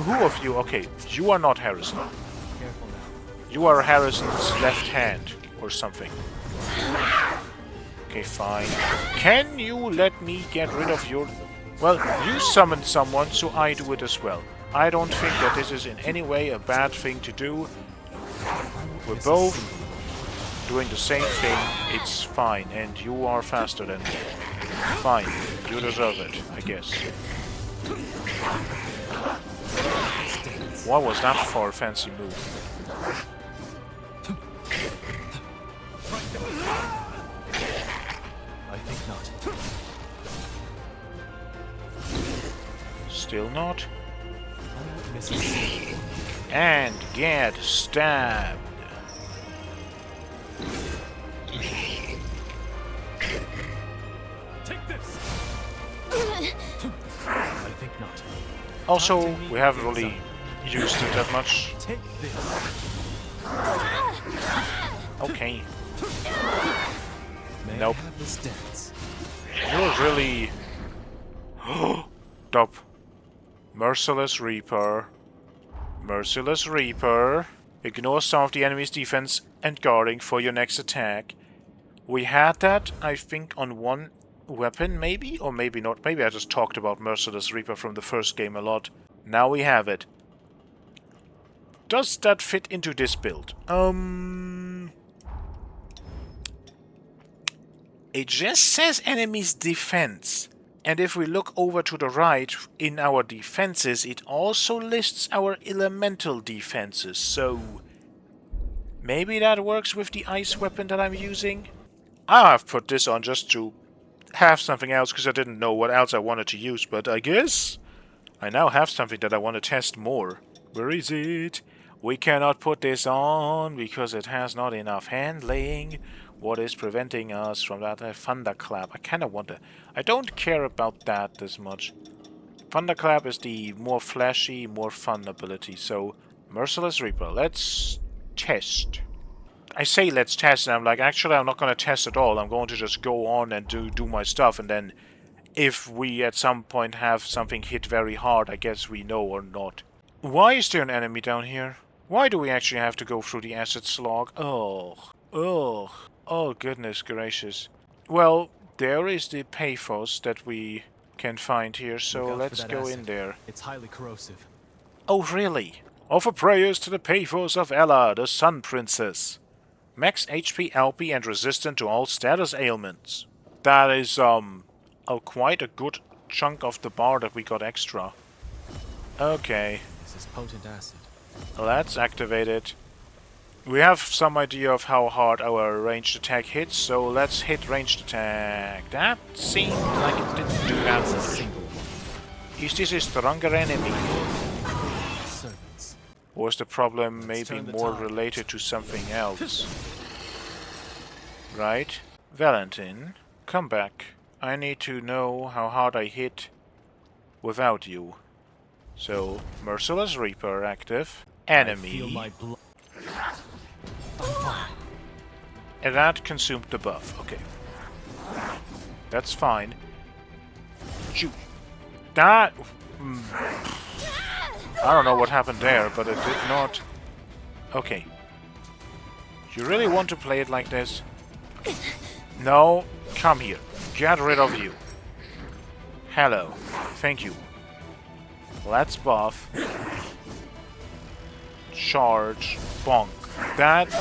Who of you? Okay, you are not Harrison. Careful now. You are Harrison's left hand or something. Okay, fine. Can you let me get rid of your... Well, you summoned someone, so I do it as well. I don't think that this is in any way a bad thing to do. We're both doing the same thing. It's fine, and you are faster than me. Fine, you deserve it, I guess. What was that for a fancy move? I think not. Still not? I won't miss a single one. And get stabbed. Take this! I think not. Also, we haven't really used it that much. Take this. Okay. May Nope. I have this dance? You're really... Stop. Merciless Reaper. Merciless Reaper. Ignore some of the enemy's defense and guarding for your next attack. We had that, I think, on one weapon, maybe? Or maybe not. Maybe I just talked about Merciless Reaper from the first game a lot. Now we have it. Does that fit into this build? It just says enemy's defense. And if we look over to the right, in our defenses, it also lists our elemental defenses, so... Maybe that works with the ice weapon that I'm using? I've put this on just to have something else, because I didn't know what else I wanted to use, but I guess I now have something that I want to test more. Where is it? We cannot put this on, because it has not enough handling. What is preventing us from that? Thunderclap. I kind of want to... I don't care about that as much. Thunderclap is the more flashy, more fun ability. So, Merciless Reaper. Let's test. I say let's test, and I'm like, actually, I'm not going to test at all. I'm going to just go on and do my stuff, and then if we at some point have something hit very hard, I guess we know or not. Why is there an enemy down here? Why do we actually have to go through the acid slog? Oh, goodness gracious. Well, there is the pathos that we can find here, so Look out for let's that go acid. in there. It's highly corrosive. Oh, really? Offer prayers to the pathos of Ella, the Sun Princess. Max HP, LP, and resistant to all status ailments. That is, quite a good chunk of the bar that we got extra. Okay, This is potent acid. let's activate it. We have some idea of how hard our ranged attack hits, so let's hit ranged attack. That seemed like it didn't do that It's a much. single one. Is this a stronger enemy? Servants. Or is the problem maybe turn the more tide. related to something else? Right? Valentin, come back. I need to know how hard I hit without you. So, Merciless Reaper active. I feel Enemy. my blood. And that consumed the buff. Okay. That's fine. Shoot. That... I don't know what happened there, but it did not... Okay. You really want to play it like this? No. Come here. Get rid of you. Hello. Thank you. Let's buff. Charge. Bonk. That...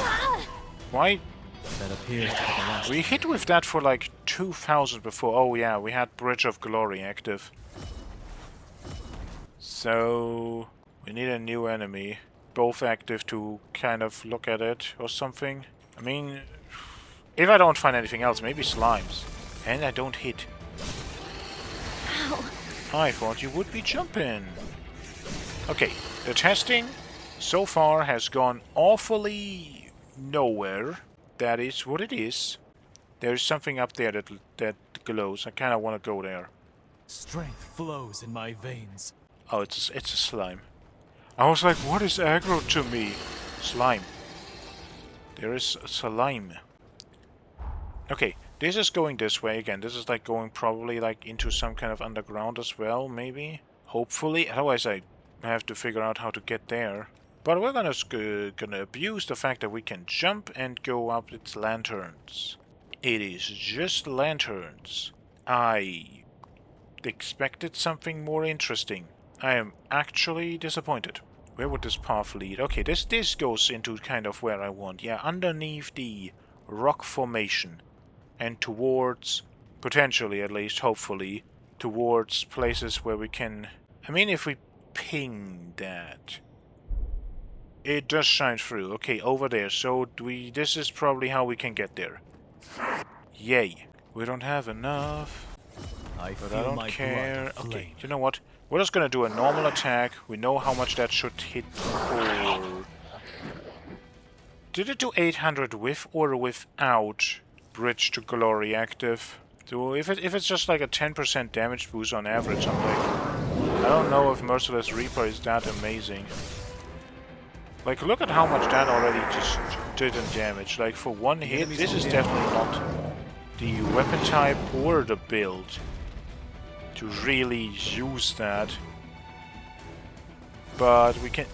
Why... That appears to be the last. We hit with that for like 2000 before. Oh yeah, we had Bridge of Glory active. So... we need a new enemy. Both active to kind of look at it or something. I mean... if I don't find anything else, maybe slimes. And I don't hit. Ow. I thought you would be jumping. Okay, the testing so far has gone awfully nowhere. That is what it is. There's something up there that glows. I kind of want to go there. Strength flows in my veins. Oh, it's a slime. I was like, what is aggro to me? Slime. There is slime. Okay, this is going this way again. This is like going probably like into some kind of underground as well, maybe? Hopefully. Otherwise I have to figure out how to get there. But we're gonna abuse the fact that we can jump and go up its lanterns. It is just lanterns. I expected something more interesting. I am actually disappointed. Where would this path lead? Okay, this goes into kind of where I want. Yeah, underneath the rock formation. And towards, potentially at least, hopefully, towards places where we can... I mean, if we ping that... It does shine through. Okay, over there. So this is probably how we can get there. Yay. We don't have enough. But I don't care. Okay, you know what? We're just gonna do a normal attack. We know how much that should hit for... Did it do 800 with or without Bridge to Glory active? So if it's just like a 10% damage boost on average, I'm like... I don't know if Merciless Reaper is that amazing. Like, look at how much that already just did in damage. Like, for one hit, this is definitely not the weapon type or the build to really use that. But we can...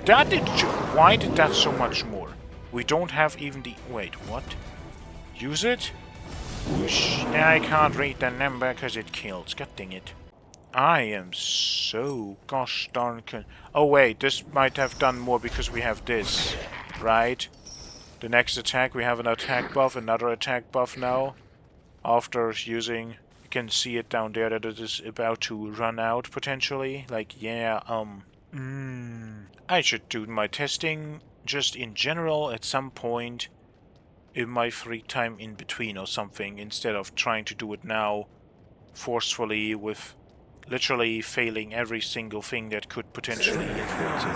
That did... Why did that so much more? We don't have even the... Wait, what? Use it? Whoosh. I can't read the number because it kills. God dang it. I am so gosh darn Oh wait, this might have done more because we have this, right? The next attack, we have an attack buff, another attack buff now. After using... You can see it down there that it is about to run out, potentially. Like, yeah, I should do my testing just in general at some point in my free time in between or something, instead of trying to do it now forcefully with literally failing every single thing that could potentially influence it.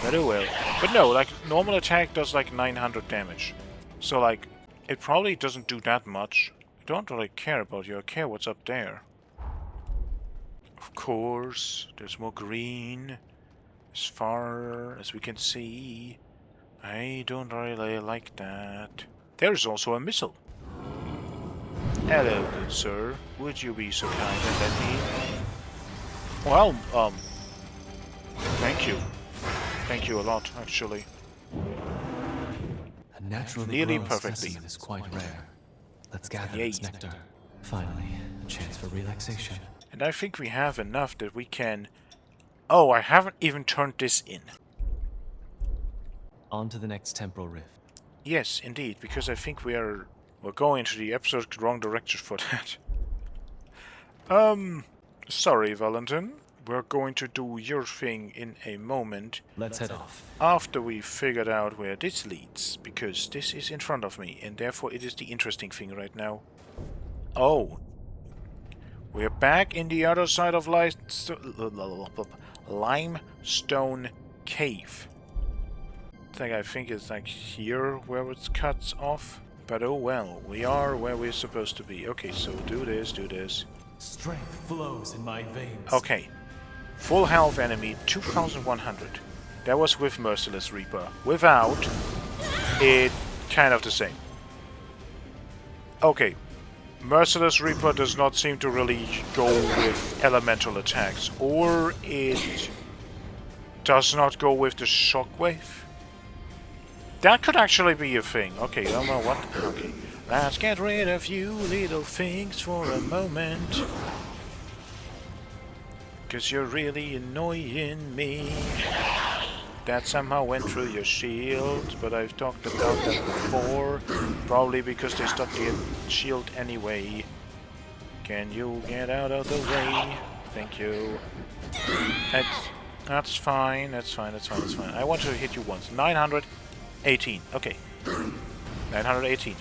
But oh well. But no, like, normal attack does like 900 damage. So like, it probably doesn't do that much. I don't really care about you, I care what's up there. Of course, there's more green. As far as we can see. I don't really like that. There's also a missile. Hello, good sir. Would you be so kind and let me... Well, thank you. Thank you a lot, actually. A naturally Nearly grown perfectly. specimen is quite rare. Let's gather Yay. its nectar. Finally, a chance for relaxation. And I think we have enough that we can... Oh, I haven't even turned this in. On to the next temporal rift. Yes, indeed, because I think we're going into the absolute wrong direction for that. Sorry, Valentin. We're going to do your thing in a moment. Let's head off. After we figured out where this leads, because this is in front of me, and therefore it is the interesting thing right now. Oh. We're back in the other side of Limestone Cave. I think it's like here where it cuts off. But oh well, we are where we're supposed to be. Okay, so do this, do this. Strength flows in my veins. Okay. Full health enemy, 2100. That was with Merciless Reaper. Without, it kind of the same. Okay. Merciless Reaper does not seem to really go with elemental attacks. Or it does not go with the shockwave. That could actually be a thing. Okay, I don't know what. Okay. Let's get rid of you little things for a moment. Because you're really annoying me. That somehow went through your shield, but I've talked about that before. Probably because they stuck the shield anyway. Can you get out of the way? Thank you. That's fine, that's fine, that's fine, that's fine. I want to hit you once. 918. Okay. 918.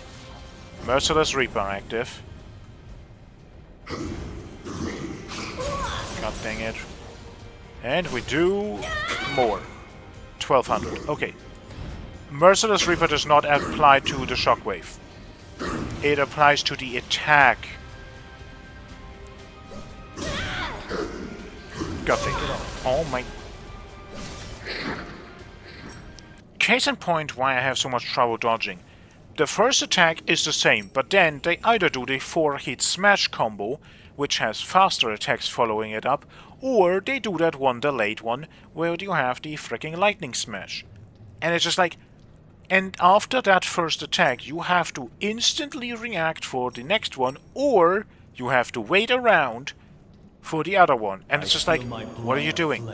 Merciless Reaper active. God dang it. And we do more. 1200. Okay. Merciless Reaper does not apply to the shockwave. It applies to the attack. God dang it. Oh my... case in point why I have so much trouble dodging. The first attack is the same, but then they either do the 4-hit smash combo, which has faster attacks following it up, or they do that one delayed one, where you have the freaking lightning smash. And it's just like... And after that first attack, you have to instantly react for the next one, or you have to wait around for the other one. And it's just like, what are you doing?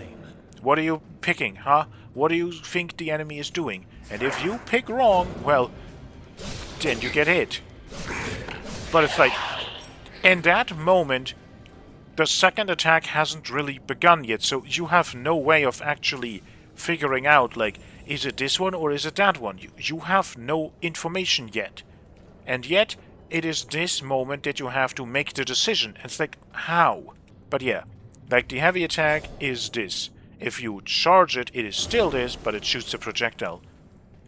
What are you picking, huh? What do you think the enemy is doing? And if you pick wrong, well, then you get hit. But it's like, in that moment, the second attack hasn't really begun yet, so you have no way of actually figuring out, like, is it this one or is it that one? You have no information yet. And yet, it is this moment that you have to make the decision. It's like, how? But yeah, like the heavy attack is this. If you charge it, it is still this, but it shoots a projectile.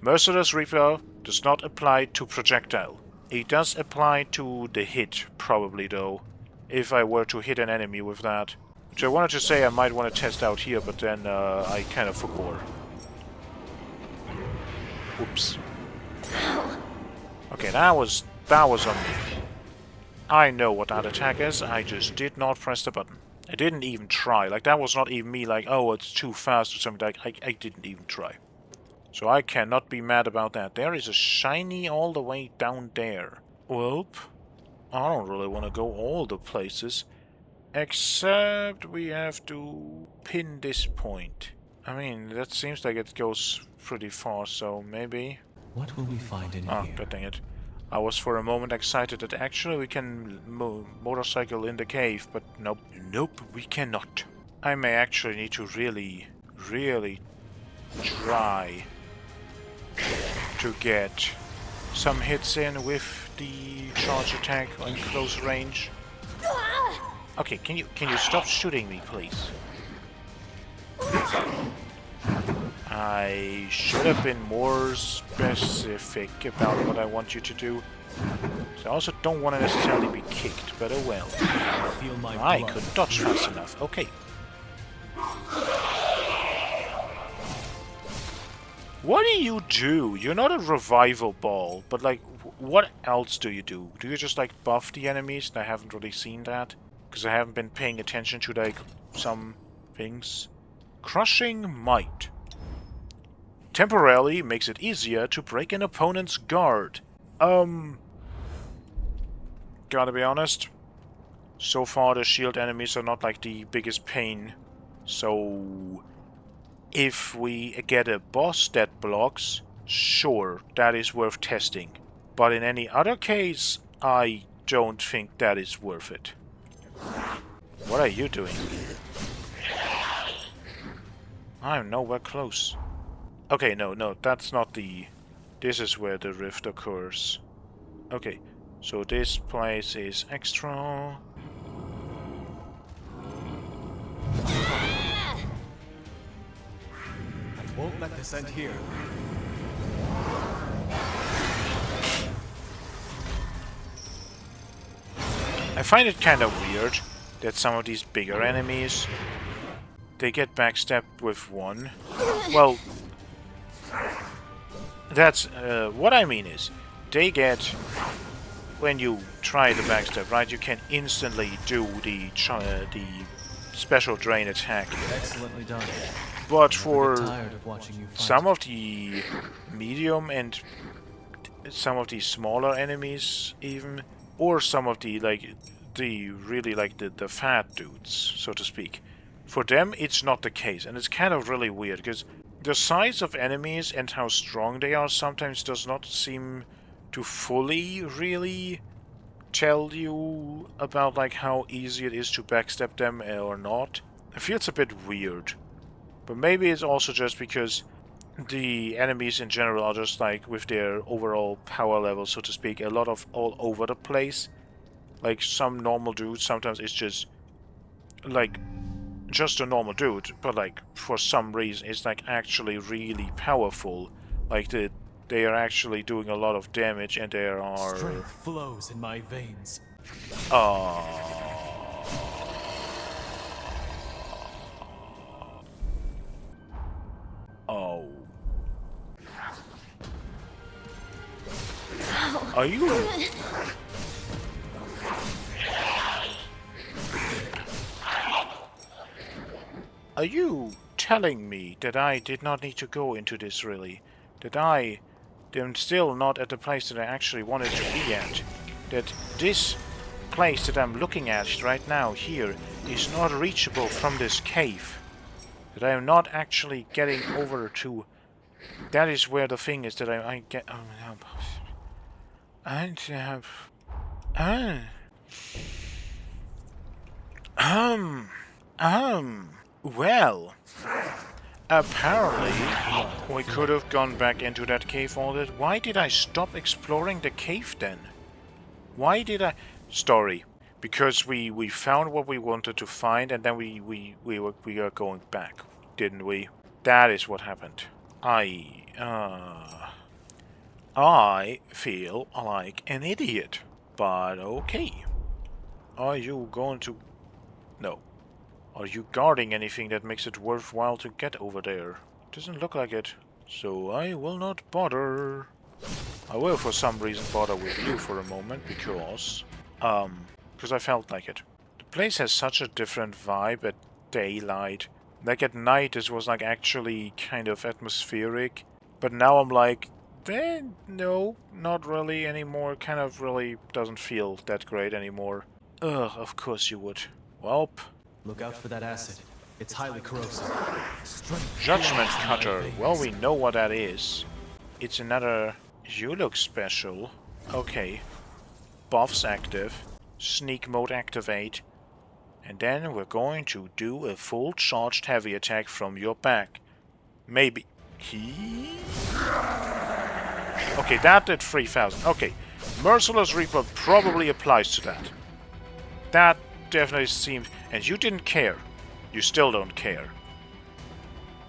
Merciless Reaper does not apply to projectile. It does apply to the hit, probably though. If I were to hit an enemy with that. Which I wanted to say I might want to test out here, but then I kind of forgot. Oops. Okay, that was on me. I know what that attack is, I just did not press the button. I didn't even try. Like, that was not even me like, oh, it's too fast or something. Like, I didn't even try. So I cannot be mad about that. There is a shiny all the way down there. Well, I don't really want to go all the places. Except we have to pin this point. I mean, that seems like it goes pretty far, so maybe... What will we find in Oh, here? god dang it. I was for a moment excited that actually we can motorcycle in the cave, but nope. Nope, we cannot. I may actually need to really, really try to get some hits in with the charge attack on close range. Okay, can you stop shooting me, please? I should have been more specific about what I want you to do. So I also don't want to necessarily be kicked, but oh well. I could dodge fast enough. Okay. What do you do? You're not a revival ball, but like, what else do you do? Do you just like buff the enemies? I haven't really seen that. Because I haven't been paying attention to like some things. Crushing Might. Temporarily makes it easier to break an opponent's guard. Gotta be honest. So far the shield enemies are not like the biggest pain. So if we get a boss that blocks, sure, that is worth testing. But in any other case, I don't think that is worth it. What are you doing? I'm nowhere close. Okay, no, that's not the... This is where the rift occurs. Okay, so this place is extra. I won't let this end here. I find it kind of weird that some of these bigger enemies, they get backstabbed with one. Well, that's what I mean is, they get, when you try the backstab, right, you can instantly do the special drain attack. Excellently done. But Tired for of watching you fight. some of the medium and some of the smaller enemies even, or some of the like the really like the fat dudes, so to speak, for them it's not the case, and it's kind of really weird because the size of enemies and how strong they are sometimes does not seem to fully really tell you about like how easy it is to backstab them or not. It feels a bit weird. But maybe it's also just because the enemies in general are just like, with their overall power level, so to speak, a lot of all over the place. Like some normal dudes, sometimes it's just like just a normal dude, but like for some reason it's like actually really powerful. Like they are actually doing a lot of damage, and there are... Strength flows in my veins. Oh. Are you... Are you telling me that I did not need to go into this, really? That I am still not at the place that I actually wanted to be at? That this place that I'm looking at right now here is not reachable from this cave? That I am not actually getting over to... That is where the thing is that I get... I have... Well, apparently we could have gone back into that cave all that. Why did I stop exploring the cave then? Why did I... Story. Because we found what we wanted to find and then we are going back, didn't we? That is what happened. I feel like an idiot. But okay. Are you going to... No. Are you guarding anything that makes it worthwhile to get over there? Doesn't look like it. So I will not bother. I will for some reason bother with you for a moment because I felt like it. The place has such a different vibe at daylight. Like at night this was like actually kind of atmospheric. But now I'm like, no, not really anymore. Kind of really doesn't feel that great anymore. Ugh, of course you would. Welp. Look out for that acid. It's highly corrosive. Judgment Cutter. Well, we know what that is. It's another... You look special. Okay. Buffs active. Sneak mode activate. And then we're going to do a full charged heavy attack from your back. Maybe. Okay, that did 3000. Okay. Merciless Reaper probably applies to that. That definitely seems... And you didn't care. You still don't care.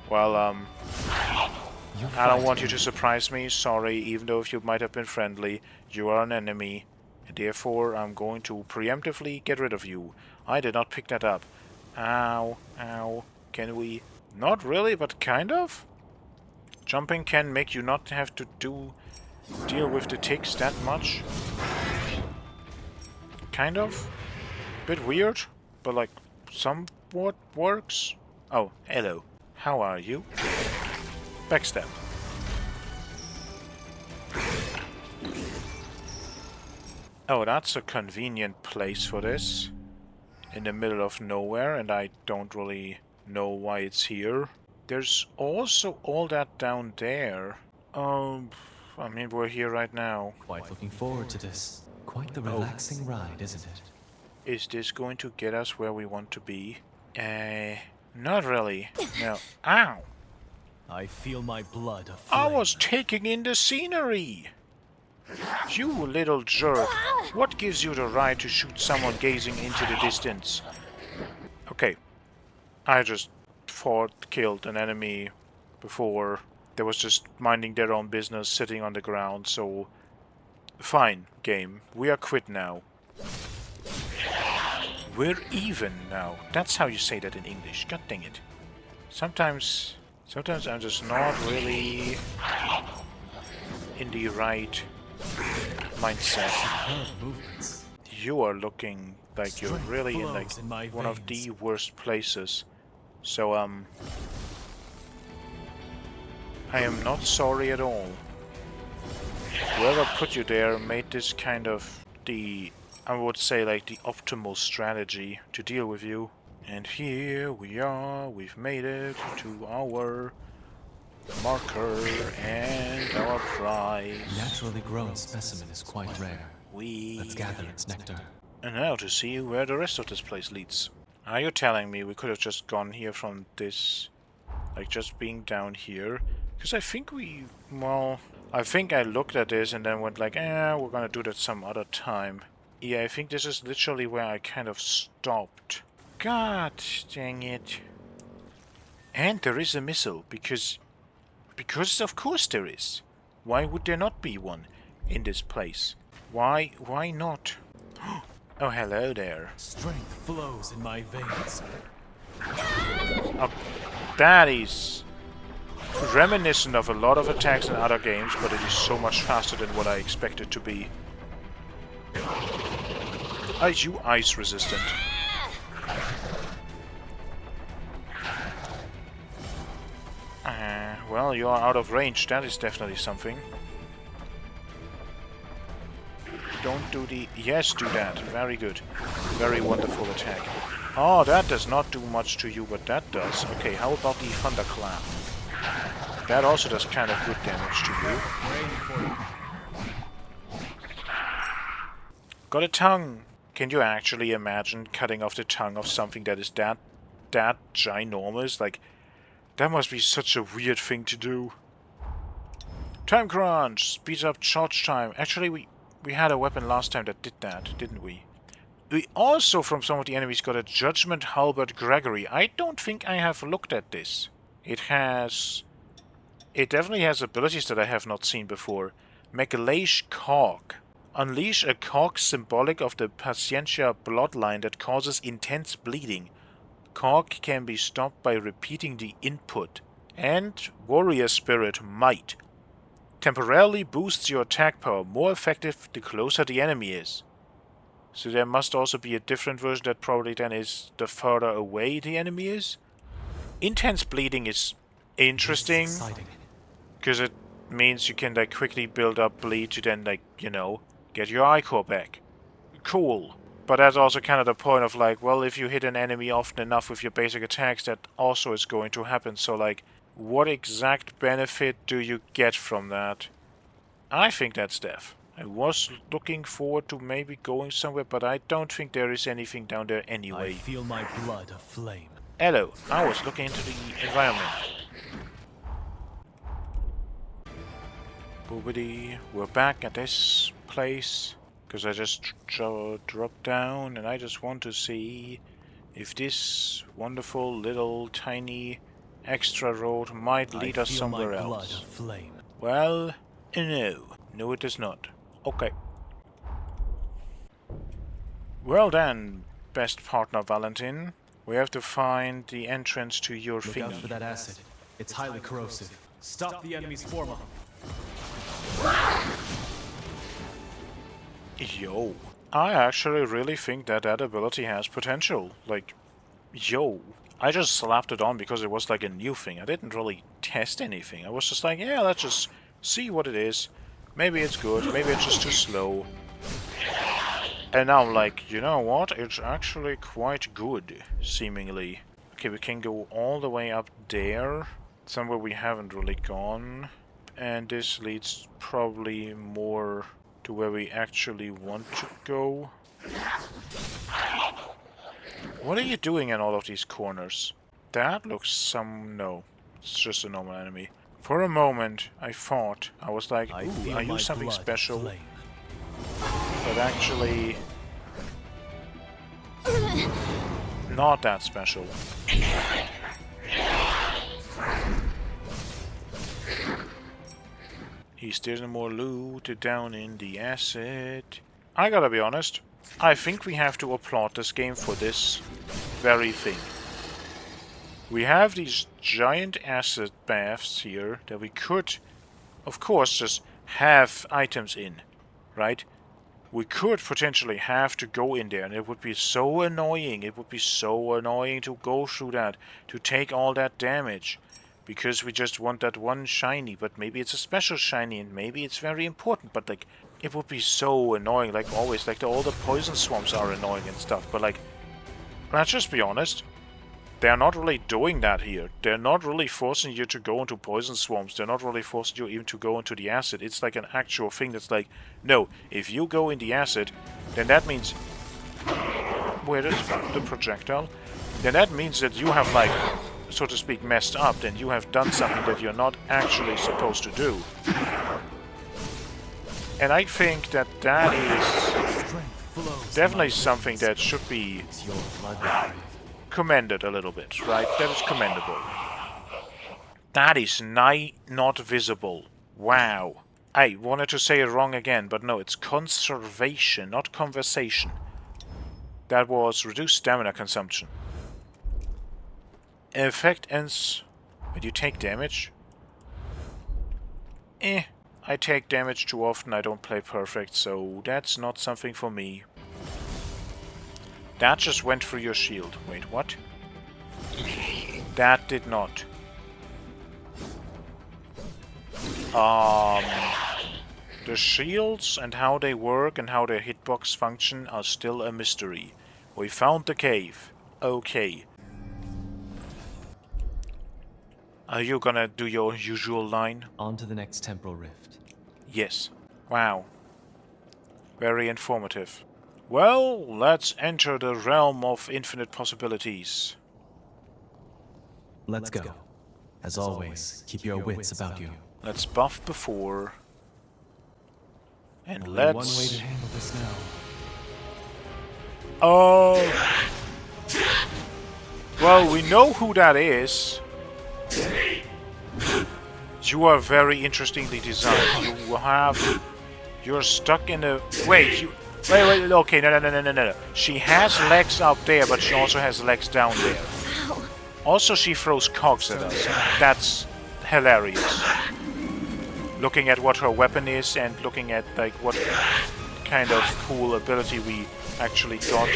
Well, I don't want you to surprise me. Sorry, even though if you might have been friendly, you are an enemy. And therefore, I'm going to preemptively get rid of you. I did not pick that up. Ow, ow. Can we... Not really, but kind of? Jumping can make you not have to deal with the ticks that much. Kind of. Bit weird, but like somewhat works. Oh, hello. How are you? Backstab. Oh, that's a convenient place for this. In the middle of nowhere, and I don't really know why it's here. There's also all that down there. I mean, we're here right now. Quite looking forward to this. Quite the relaxing ride, isn't it? Is this going to get us where we want to be? Not really. No. Ow! I feel my blood aflame. I was taking in the scenery! You little jerk. What gives you the right to shoot someone gazing into the distance? Okay. I just killed an enemy before. They was just minding their own business, sitting on the ground, so... Fine, game. We are quit now. We're even now. That's how you say that in English. God dang it. Sometimes I'm just not really in the right mindset. You are looking like you're really in like one of the worst places. So I am not sorry at all. Whoever put you there made this kind of the, I would say, like the optimal strategy to deal with you. And here we are, we've made it to our marker and our prize. Naturally grown specimen is quite rare. Let's gather its nectar. And now to see where the rest of this place leads. Are you telling me we could have just gone here from this, like just being down here? Because I think I think I looked at this and then went like, we're gonna do that some other time. Yeah, I think this is literally where I kind of stopped. God dang it. And there is a missile, because of course there is. Why would there not be one in this place? Why not? Oh, hello there. Strength flows in my veins. Oh, that is reminiscent of a lot of attacks in other games, but it is so much faster than what I expected to be. Are you ice resistant? Well, you are out of range. That is definitely something. Don't do the... Yes, do that. Very good. Very wonderful attack. Oh, that does not do much to you, but that does. Okay, how about the Thunderclap? That also does kind of good damage to you. Got a tongue! Can you actually imagine cutting off the tongue of something that is that ginormous? Like, that must be such a weird thing to do. Time crunch! Speeds up charge time. Actually, we had a weapon last time that did that, didn't we? We also, from some of the enemies, got a Judgment Halberd Gregory. I don't think I have looked at this. It definitely has abilities that I have not seen before. Megalaish Cog. Unleash a cog symbolic of the Paciencia bloodline that causes intense bleeding. Cog can be stopped by repeating the input. And Warrior Spirit Might. Temporarily boosts your attack power, more effective the closer the enemy is. So there must also be a different version that probably then is the further away the enemy is. Intense bleeding is interesting, because it means you can like quickly build up bleed to then like, you know, get your Ichor back. Cool. But that's also kind of the point of like, well, if you hit an enemy often enough with your basic attacks, that also is going to happen. So like, what exact benefit do you get from that? I think that's death. I was looking forward to maybe going somewhere, but I don't think there is anything down there anyway. I feel my blood aflame. Hello, I was looking into the environment. Boobity, we're back at this place, because I just dropped down and I just want to see if this wonderful little tiny extra road might lead us somewhere else. Well, no it does not. Okay. Well then, best partner Valentin, we have to find the entrance to your thingy. Look out for that acid. It's highly corrosive. Stop the enemy's forma. Yo. I actually really think that ability has potential. Like, yo. I just slapped it on because it was like a new thing. I didn't really test anything. I was just like, yeah, let's just see what it is. Maybe it's good, maybe it's just too slow. And now I'm like, you know what? It's actually quite good, seemingly. Okay, we can go all the way up there. Somewhere we haven't really gone. And this leads probably more to where we actually want to go. What are you doing in all of these corners? That looks no. It's just a normal enemy. For a moment, I thought, I was like, ooh, are you something special? But actually... not that special. He's still more looted down in the acid. I gotta be honest, I think we have to applaud this game for this very thing. We have these giant acid baths here that we could, of course, just have items in, right? We could potentially have to go in there, and it would be so annoying. It would be so annoying to go through that, to take all that damage, because we just want that one shiny, but maybe it's a special shiny, and maybe it's very important, but like, it would be so annoying, like always, like all the poison swamps are annoying and stuff, but like, let's just be honest. They're not really doing that here. They're not really forcing you to go into poison swamps. They're not really forcing you even to go into the acid. It's like an actual thing that's like, no, if you go in the acid, then that means... where is the projectile? Then that means that you have, like, so to speak, messed up. Then you have done something that you're not actually supposed to do. And I think that that is definitely something that should be... commended a little bit, right? That is commendable. That is not visible. Wow. I wanted to say it wrong again, but no, it's conservation, not conversation. That was reduced stamina consumption. Effect ends when you take damage. I take damage too often, I don't play perfect, so that's not something for me. That just went through your shield. Wait, what? That did not. The shields and how they work and how their hitbox function are still a mystery. We found the cave. Okay. Are you gonna do your usual line? On to the next temporal rift. Yes. Wow. Very informative. Well, let's enter the realm of infinite possibilities. Let's go. As always, keep your wits about you. Let's buff before. And Only let's... one way to handle this now. Oh... Well, we know who that is. You are very interestingly designed. You have... You're stuck in a... Wait, Wait, okay, no. She has legs up there, but she also has legs down there. Ow. Also, she throws cogs at us. That's hilarious. Looking at what her weapon is and looking at, like, what kind of cool ability we actually got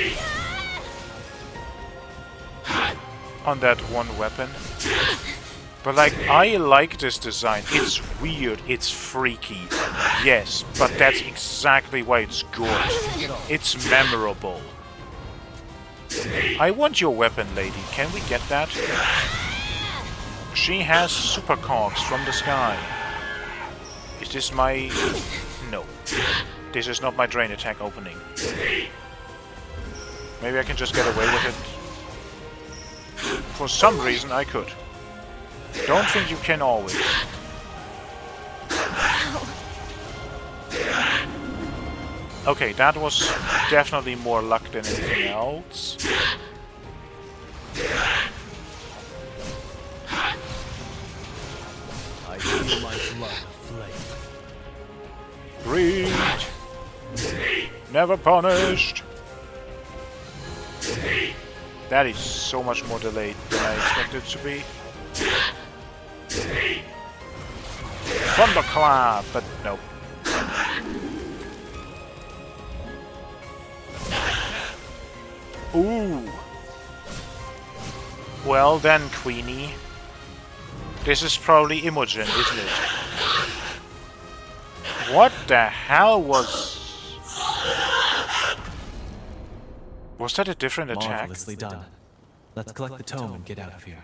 on that one weapon. But, like, I like this design. It's weird. It's freaky. Yes, but that's exactly why it's good. It's memorable. I want your weapon, lady. Can we get that? She has super cogs from the sky. Is this my... No. This is not my drain attack opening. Maybe I can just get away with it. For some reason, I could. Don't think you can always. Okay, that was definitely more luck than anything else. I feel my blood aflame. Greed! Never punished! That is so much more delayed than I expected it to be. Thunderclap, but nope. Ooh. Well then, Queenie. This is probably Imogen, isn't it? What the hell was... Was that a different attack? Marvelously done. Let's collect the tome and get out of here.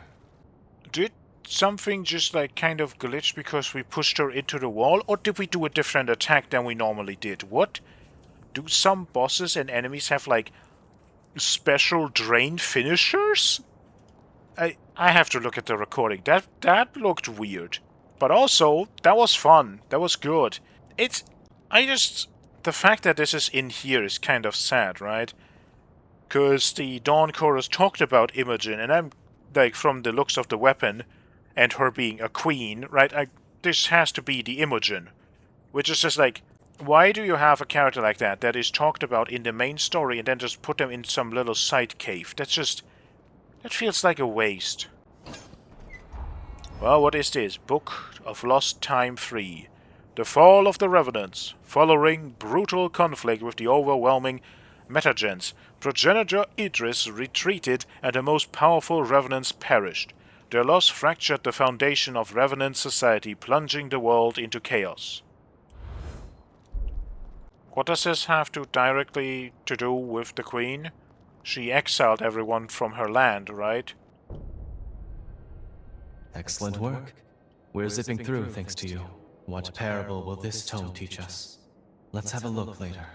Did something just like kind of glitch because we pushed her into the wall, or did we do a different attack than we normally did? What? Do some bosses and enemies have like special drain finishers? I have to look at the recording. That looked weird. But also, that was fun. That was good. The fact that this is in here is kind of sad, right? Because the Dawn Chorus talked about Imogen, and I'm, like, from the looks of the weapon, and her being a queen, right, this has to be the Imogen. Which is just like, why do you have a character like that is talked about in the main story, and then just put them in some little side cave? That feels like a waste. Well, what is this? Book of Lost Time 3. The Fall of the Revenants. Following brutal conflict with the overwhelming mutagens, progenitor Idris retreated and the most powerful Revenants perished. Their loss fractured the foundation of Revenant society, plunging the world into chaos. What does this have to directly to do with the Queen? She exiled everyone from her land, right? Excellent work. We're zipping through thanks to you. What parable will this tome teach us? Let's have a look later.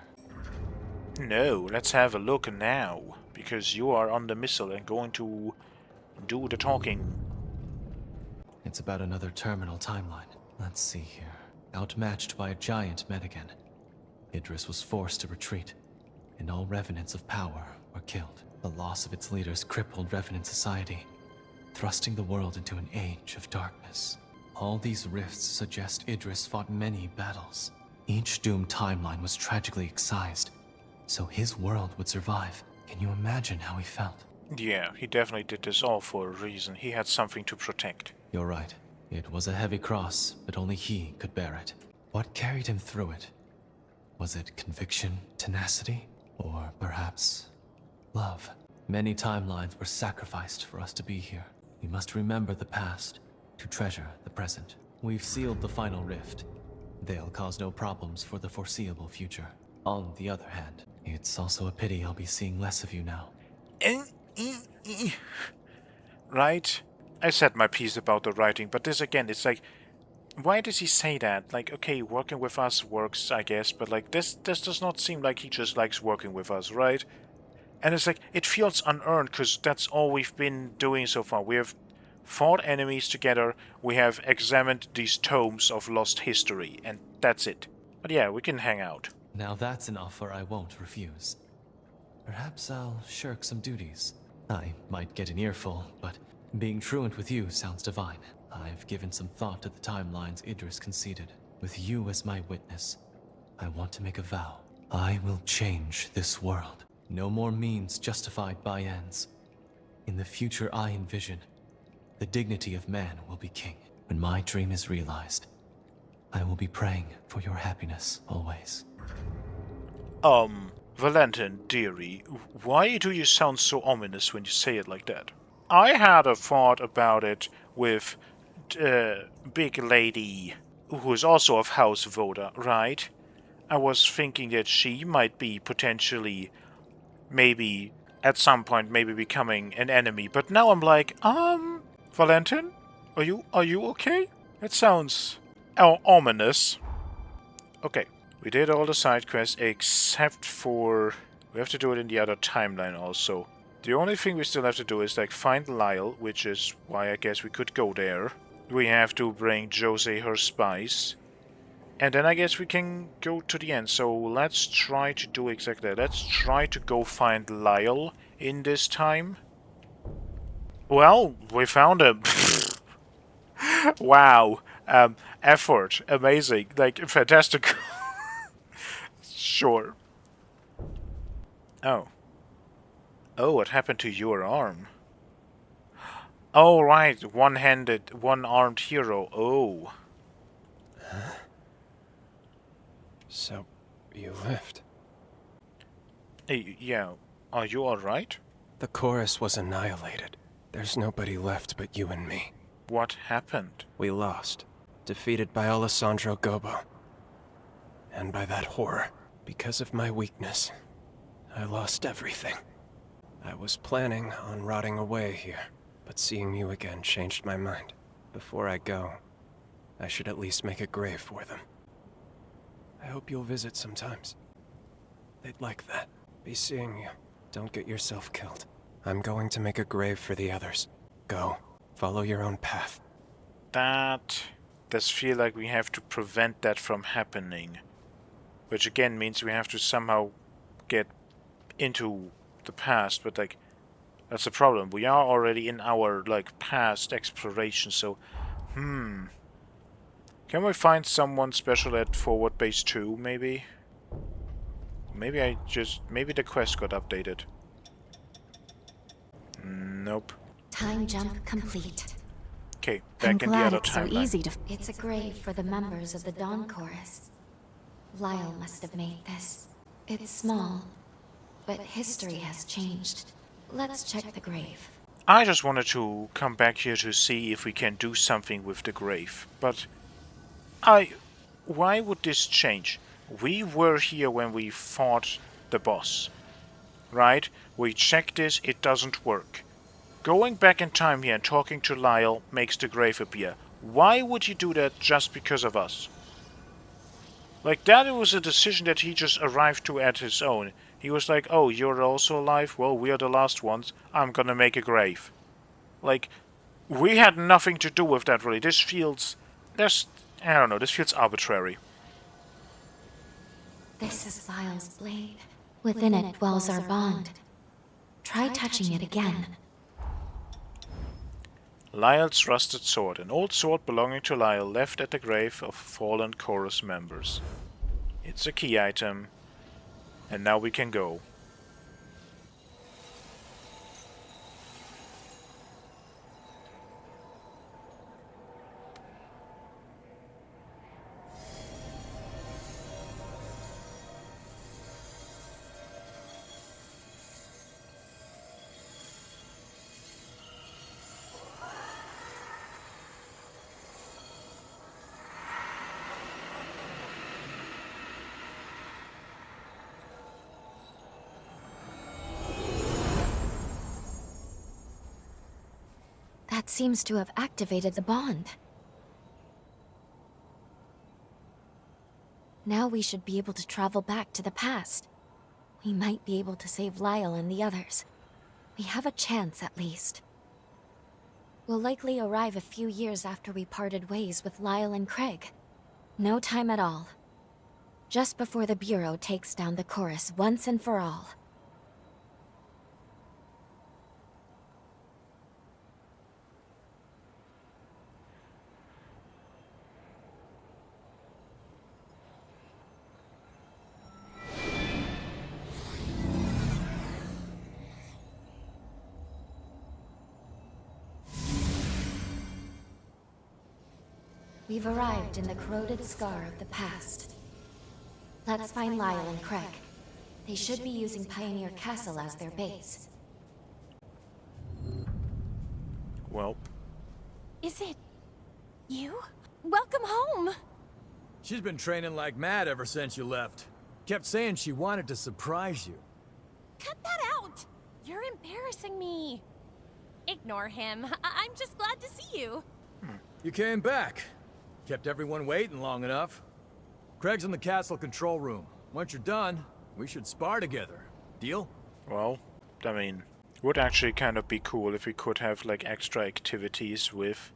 No, let's have a look now, because you are on the missile and going to do the talking. It's about another terminal timeline. Let's see here. Outmatched by a giant Medigan, Idris was forced to retreat, and all Revenants of power were killed. The loss of its leaders crippled Revenant society, thrusting the world into an age of darkness. All these rifts suggest Idris fought many battles. Each doomed timeline was tragically excised, so his world would survive. Can you imagine how he felt? Yeah, he definitely did this all for a reason. He had something to protect. You're right. It was a heavy cross, but only he could bear it. What carried him through it? Was it conviction, tenacity, or perhaps love? Many timelines were sacrificed for us to be here. We must remember the past to treasure the present. We've sealed the final rift. They'll cause no problems for the foreseeable future. On the other hand, it's also a pity I'll be seeing less of you now. Right? I said my piece about the writing, but this again, it's like, why does he say that? Like, okay, working with us works, I guess, but like, this does not seem like he just likes working with us, right? And it's like, it feels unearned, because that's all we've been doing so far. We have fought enemies together, we have examined these tomes of lost history, and that's it. But yeah, we can hang out. Now that's an offer I won't refuse. Perhaps I'll shirk some duties. I might get an earful, but being truant with you sounds divine. I've given some thought to the timelines Idris conceded. With you as my witness, I want to make a vow. I will change this world. No more means justified by ends. In the future I envision, the dignity of man will be king. When my dream is realized, I will be praying for your happiness always. Valentin, dearie, why do you sound so ominous when you say it like that? I had a thought about it with big lady, who is also of House Voda, right? I was thinking that she might be potentially, maybe, at some point, maybe becoming an enemy, but now I'm like, Valentin? Are you okay? That sounds ominous. Okay. We did all the side quests except for... We have to do it in the other timeline also. The only thing we still have to do is like find Lyle, which is why I guess we could go there. We have to bring Jose her spice. And then I guess we can go to the end. So let's try to do exactly that. Let's try to go find Lyle in this time. Well, we found him. Wow. Effort. Amazing. Like, fantastic. Sure. Oh. Oh, what happened to your arm? Oh, right. One-handed, one-armed hero. Oh. So, you left. Hey, yeah. Are you alright? The chorus was annihilated. There's nobody left but you and me. What happened? We lost. Defeated by Alessandro Gobo. And by that horror. Because of my weakness, I lost everything. I was planning on rotting away here, but seeing you again changed my mind. Before I go, I should at least make a grave for them. I hope you'll visit sometimes. They'd like that. Be seeing you. Don't get yourself killed. I'm going to make a grave for the others. Go. Follow your own path. That does feel like we have to prevent that from happening. Which again means we have to somehow get into the past, but like, that's the problem. We are already in our, like, past exploration, so, Can we find someone special at Forward Base 2, maybe? Maybe the quest got updated. Nope. Time jump complete. Okay, I'm back in the glad other it's so timeline. easy to... It's a grave for the members of the Dawn Chorus. Lyle must have made this. It's small, but history has changed. Let's check the grave. I just wanted to come back here to see if we can do something with the grave, but why would this change? We were here when we fought the boss, right? We checked this, it doesn't work. Going back in time here and talking to Lyle makes the grave appear. Why would you do that just because of us? Like, that was a decision that he just arrived to at his own. He was like, oh, you're also alive? Well, we are the last ones. I'm gonna make a grave. Like, we had nothing to do with that, really. This feels... I don't know, this feels arbitrary. This is Lyle's blade. Within it dwells our bond. Try touching it again. Lyle's rusted sword. An old sword belonging to Lyle left at the grave of fallen chorus members. It's a key item. And now we can go. seems to have activated the bond. Now we should be able to travel back to the past. We might be able to save Lyle and the others. We have a chance, at least. We'll likely arrive a few years after we parted ways with Lyle and Craig. No time at all. Just before the Bureau takes down the chorus once and for all. We've arrived in the corroded scar of the past. Let's find Lyle and Craig. They should be using Pioneer Castle as their base. Well. Is it... you? Welcome home! She's been training like mad ever since you left. Kept saying she wanted to surprise you. Cut that out! You're embarrassing me. Ignore him. I'm just glad to see you. You came back. Kept everyone waiting long enough. Craig's in the castle control room. Once you're done, we should spar together. Deal? Well, I mean, would actually kind of be cool if we could have like extra activities with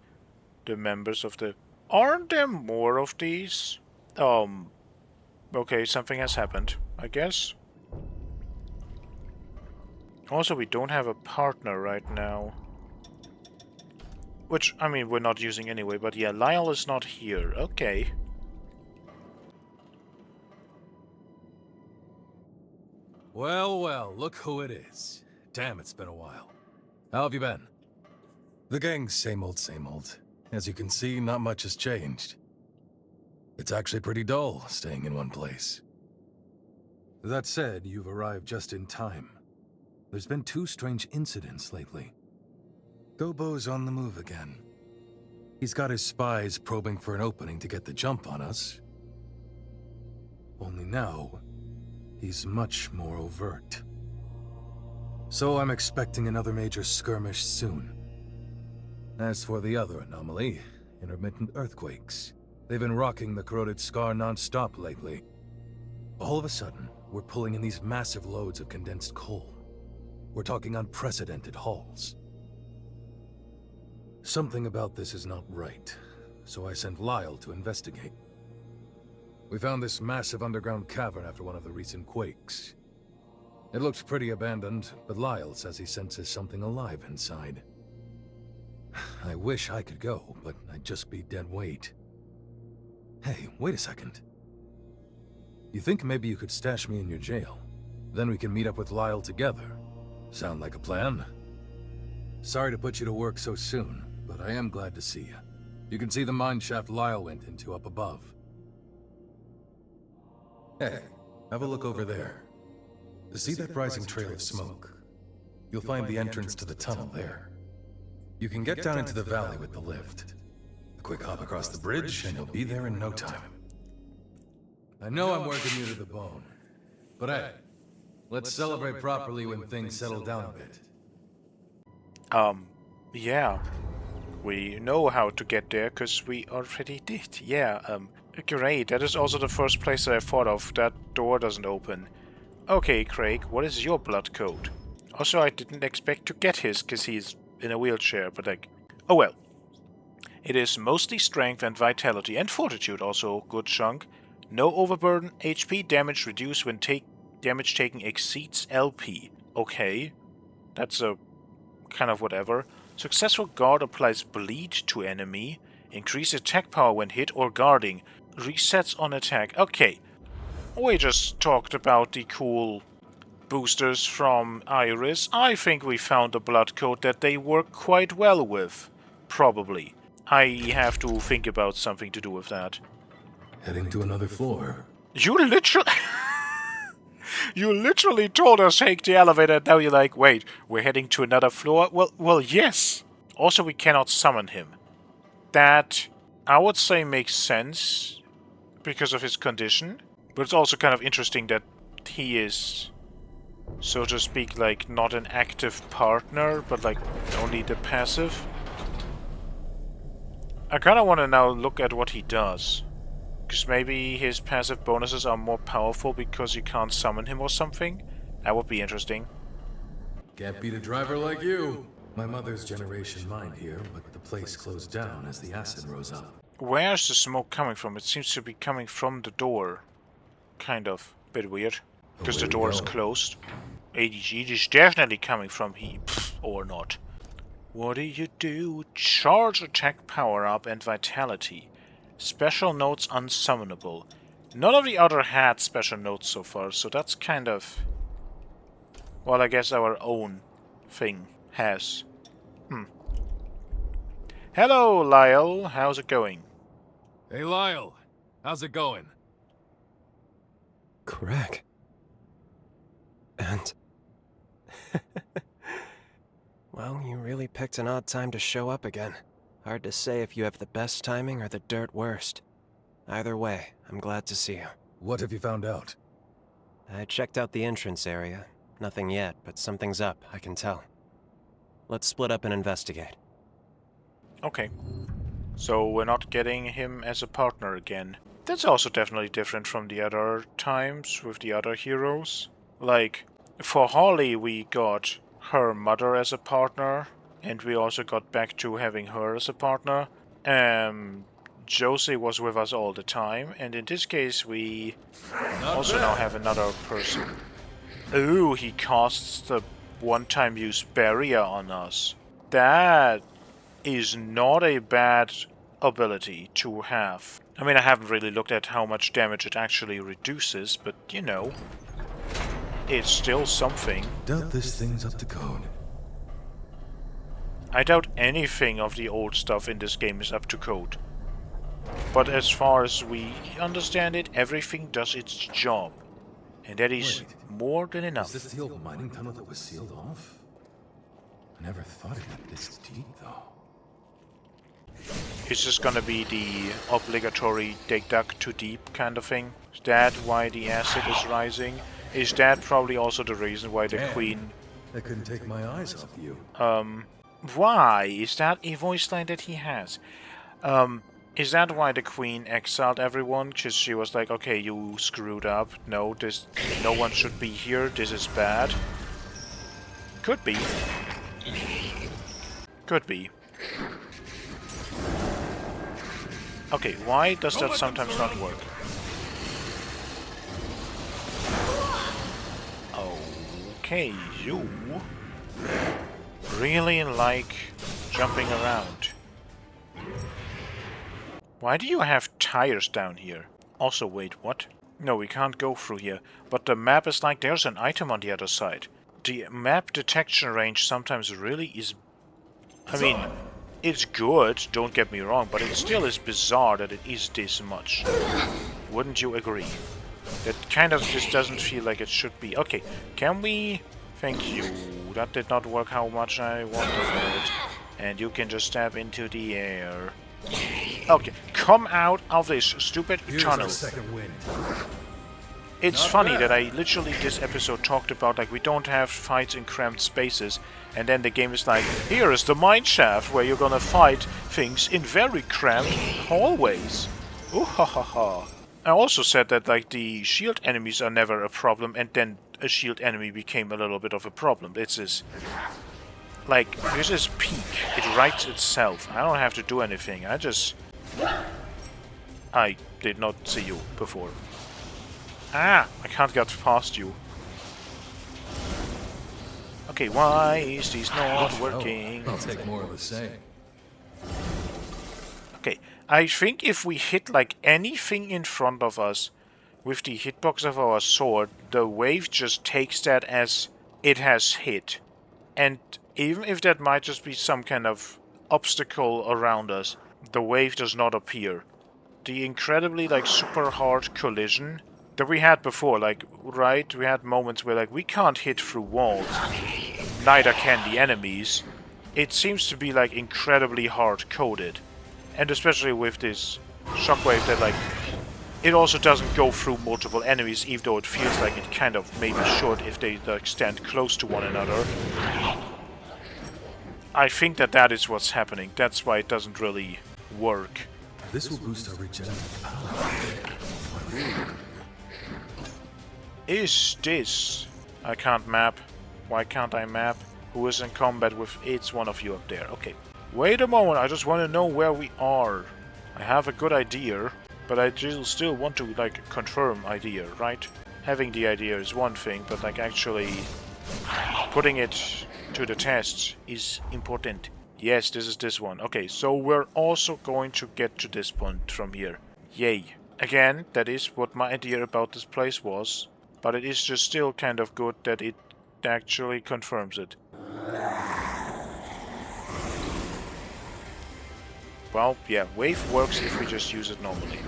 the members of the... Aren't there more of these? Okay, something has happened, I guess. Also, we don't have a partner right now. Which, I mean, we're not using anyway, but yeah, Lyle is not here. Okay. Well, well, look who it is. Damn, it's been a while. How have you been? The gang's same old, same old. As you can see, not much has changed. It's actually pretty dull, staying in one place. That said, you've arrived just in time. There's been 2 strange incidents lately. Gobo's on the move again. He's got his spies probing for an opening to get the jump on us. Only now, he's much more overt. So I'm expecting another major skirmish soon. As for the other anomaly, intermittent earthquakes, they've been rocking the corroded scar non-stop lately. All of a sudden, we're pulling in these massive loads of condensed coal. We're talking unprecedented hauls. Something about this is not right, so I sent Lyle to investigate. We found this massive underground cavern after one of the recent quakes. It looked pretty abandoned, but Lyle says he senses something alive inside. I wish I could go, but I'd just be dead weight. Hey, wait a second. You think maybe you could stash me in your jail? Then we can meet up with Lyle together. Sound like a plan? Sorry to put you to work so soon, but I am glad to see you. You can see the mine shaft Lyle went into up above. Hey, have a look over there. See that rising trail of smoke? You'll find the entrance to the tunnel there. You can get down into the valley with the lift. A quick hop across the bridge, and you'll be there in no time. I know I'm working you to the bone, but hey, let's celebrate properly when things settle down a bit. Yeah. We know how to get there, because we already did. Yeah, great. That is also the first place that I thought of. That door doesn't open. Okay, Craig, what is your blood code? Also, I didn't expect to get his, because he's in a wheelchair, but like... Oh well. It is mostly strength and vitality, and fortitude also, good chunk. No overburden, HP damage reduced when damage taken exceeds LP. Okay. That's a... kind of whatever. Successful guard applies bleed to enemy. Increase attack power when hit or guarding. Resets on attack. Okay. We just talked about the cool boosters from Iris. I think we found a blood code that they work quite well with. Probably. I have to think about something to do with that. Heading to another floor. You literally... You literally told us take the elevator, and now you're like, wait, we're heading to another floor? Well, yes. Also, we cannot summon him. That, I would say, makes sense because of his condition. But it's also kind of interesting that he is, so to speak, like, not an active partner, but, like, only the passive. I kind of want to now look at what he does. Because maybe his passive bonuses are more powerful because you can't summon him or something? That would be interesting. Can't beat a driver like you. My mother's generation mined here, but the place closed down as the acid rose up. Where's the smoke coming from? It seems to be coming from the door. Kind of. Bit weird. Because the door is closed. It is definitely coming from here. Or not. What do you do? Charge attack power up and vitality. Special notes unsummonable. None of the other had special notes so far, so that's kind of... Well, I guess our own thing has. Hello, Lyle. How's it going? Hey, Lyle. How's it going? Craig. And... Well, you really picked an odd time to show up again. Hard to say if you have the best timing or the dirt worst. Either way, I'm glad to see you. What have you found out? I checked out the entrance area. Nothing yet, but something's up, I can tell. Let's split up and investigate. Okay. So we're not getting him as a partner again. That's also definitely different from the other times with the other heroes. Like, for Holly we got her mother as a partner, and we also got back to having her as a partner. Josie was with us all the time, and in this case we also now have another person. Ooh, he casts the one-time use barrier on us. That is not a bad ability to have. I mean, I haven't really looked at how much damage it actually reduces, but you know, it's still something. Doubt this thing's up to code. I doubt anything of the old stuff in this game is up to code. But as far as we understand it, everything does its job. And that is more than enough. Is this the old mining tunnel that was sealed off? I never thought it went this deep, though. Is this gonna be the obligatory dig dug too deep kind of thing? Is that why the acid is rising? Is that probably also the reason why the Queen... I couldn't take my eyes off you. Why? Is that a voice line that he has? Is that why the Queen exiled everyone? Because she was like, okay, you screwed up. No, no one should be here. This is bad. Could be. Could be. Okay, why does that sometimes not work? Okay, you really like jumping around. Why do you have tires down here? Also, wait, what? No, we can't go through here. But the map is like there's an item on the other side. The map detection range sometimes really is... I mean, it's good, don't get me wrong, but it still is bizarre that it is this much. Wouldn't you agree? That kind of just doesn't feel like it should be. Okay, can we... Thank you. That did not work how much I wanted for it. And you can just stab into the air. Okay, come out of this stupid tunnel. It's funny that I literally this episode talked about like we don't have fights in cramped spaces, and then the game is like, here is the mine shaft where you're gonna fight things in very cramped hallways. Ooh ha ha ha. I also said that like the shield enemies are never a problem, and then a shield enemy became a little bit of a problem. It's this... Like, this is peak. It writes itself. I don't have to do anything. I did not see you before. Ah! I can't get past you. Okay, why is this not working? I'll take more of the same. Okay, I think if we hit like anything in front of us with the hitbox of our sword, the wave just takes that as it has hit. And even if that might just be some kind of obstacle around us, the wave does not appear. The incredibly like super hard collision that we had before, like, right? We had moments where like we can't hit through walls, neither can the enemies. It seems to be like incredibly hard coded. And especially with this shockwave that like it also doesn't go through multiple enemies, even though it feels like it kind of maybe should if they like stand close to one another. I think that is what's happening. That's why it doesn't really work. This will boost our regenerative power. Is this... I can't map. Why can't I map? Who is in combat with... It's one of you up there. Okay. Wait a moment, I just want to know where we are. I have a good idea, but I still want to, like, confirm idea, right? Having the idea is one thing, but, like, actually putting it to the test is important. Yes, this is this one. Okay, so we're also going to get to this point from here. Yay. Again, that is what my idea about this place was, but it is just still kind of good that it actually confirms it. Well, yeah, wave works if we just use it normally.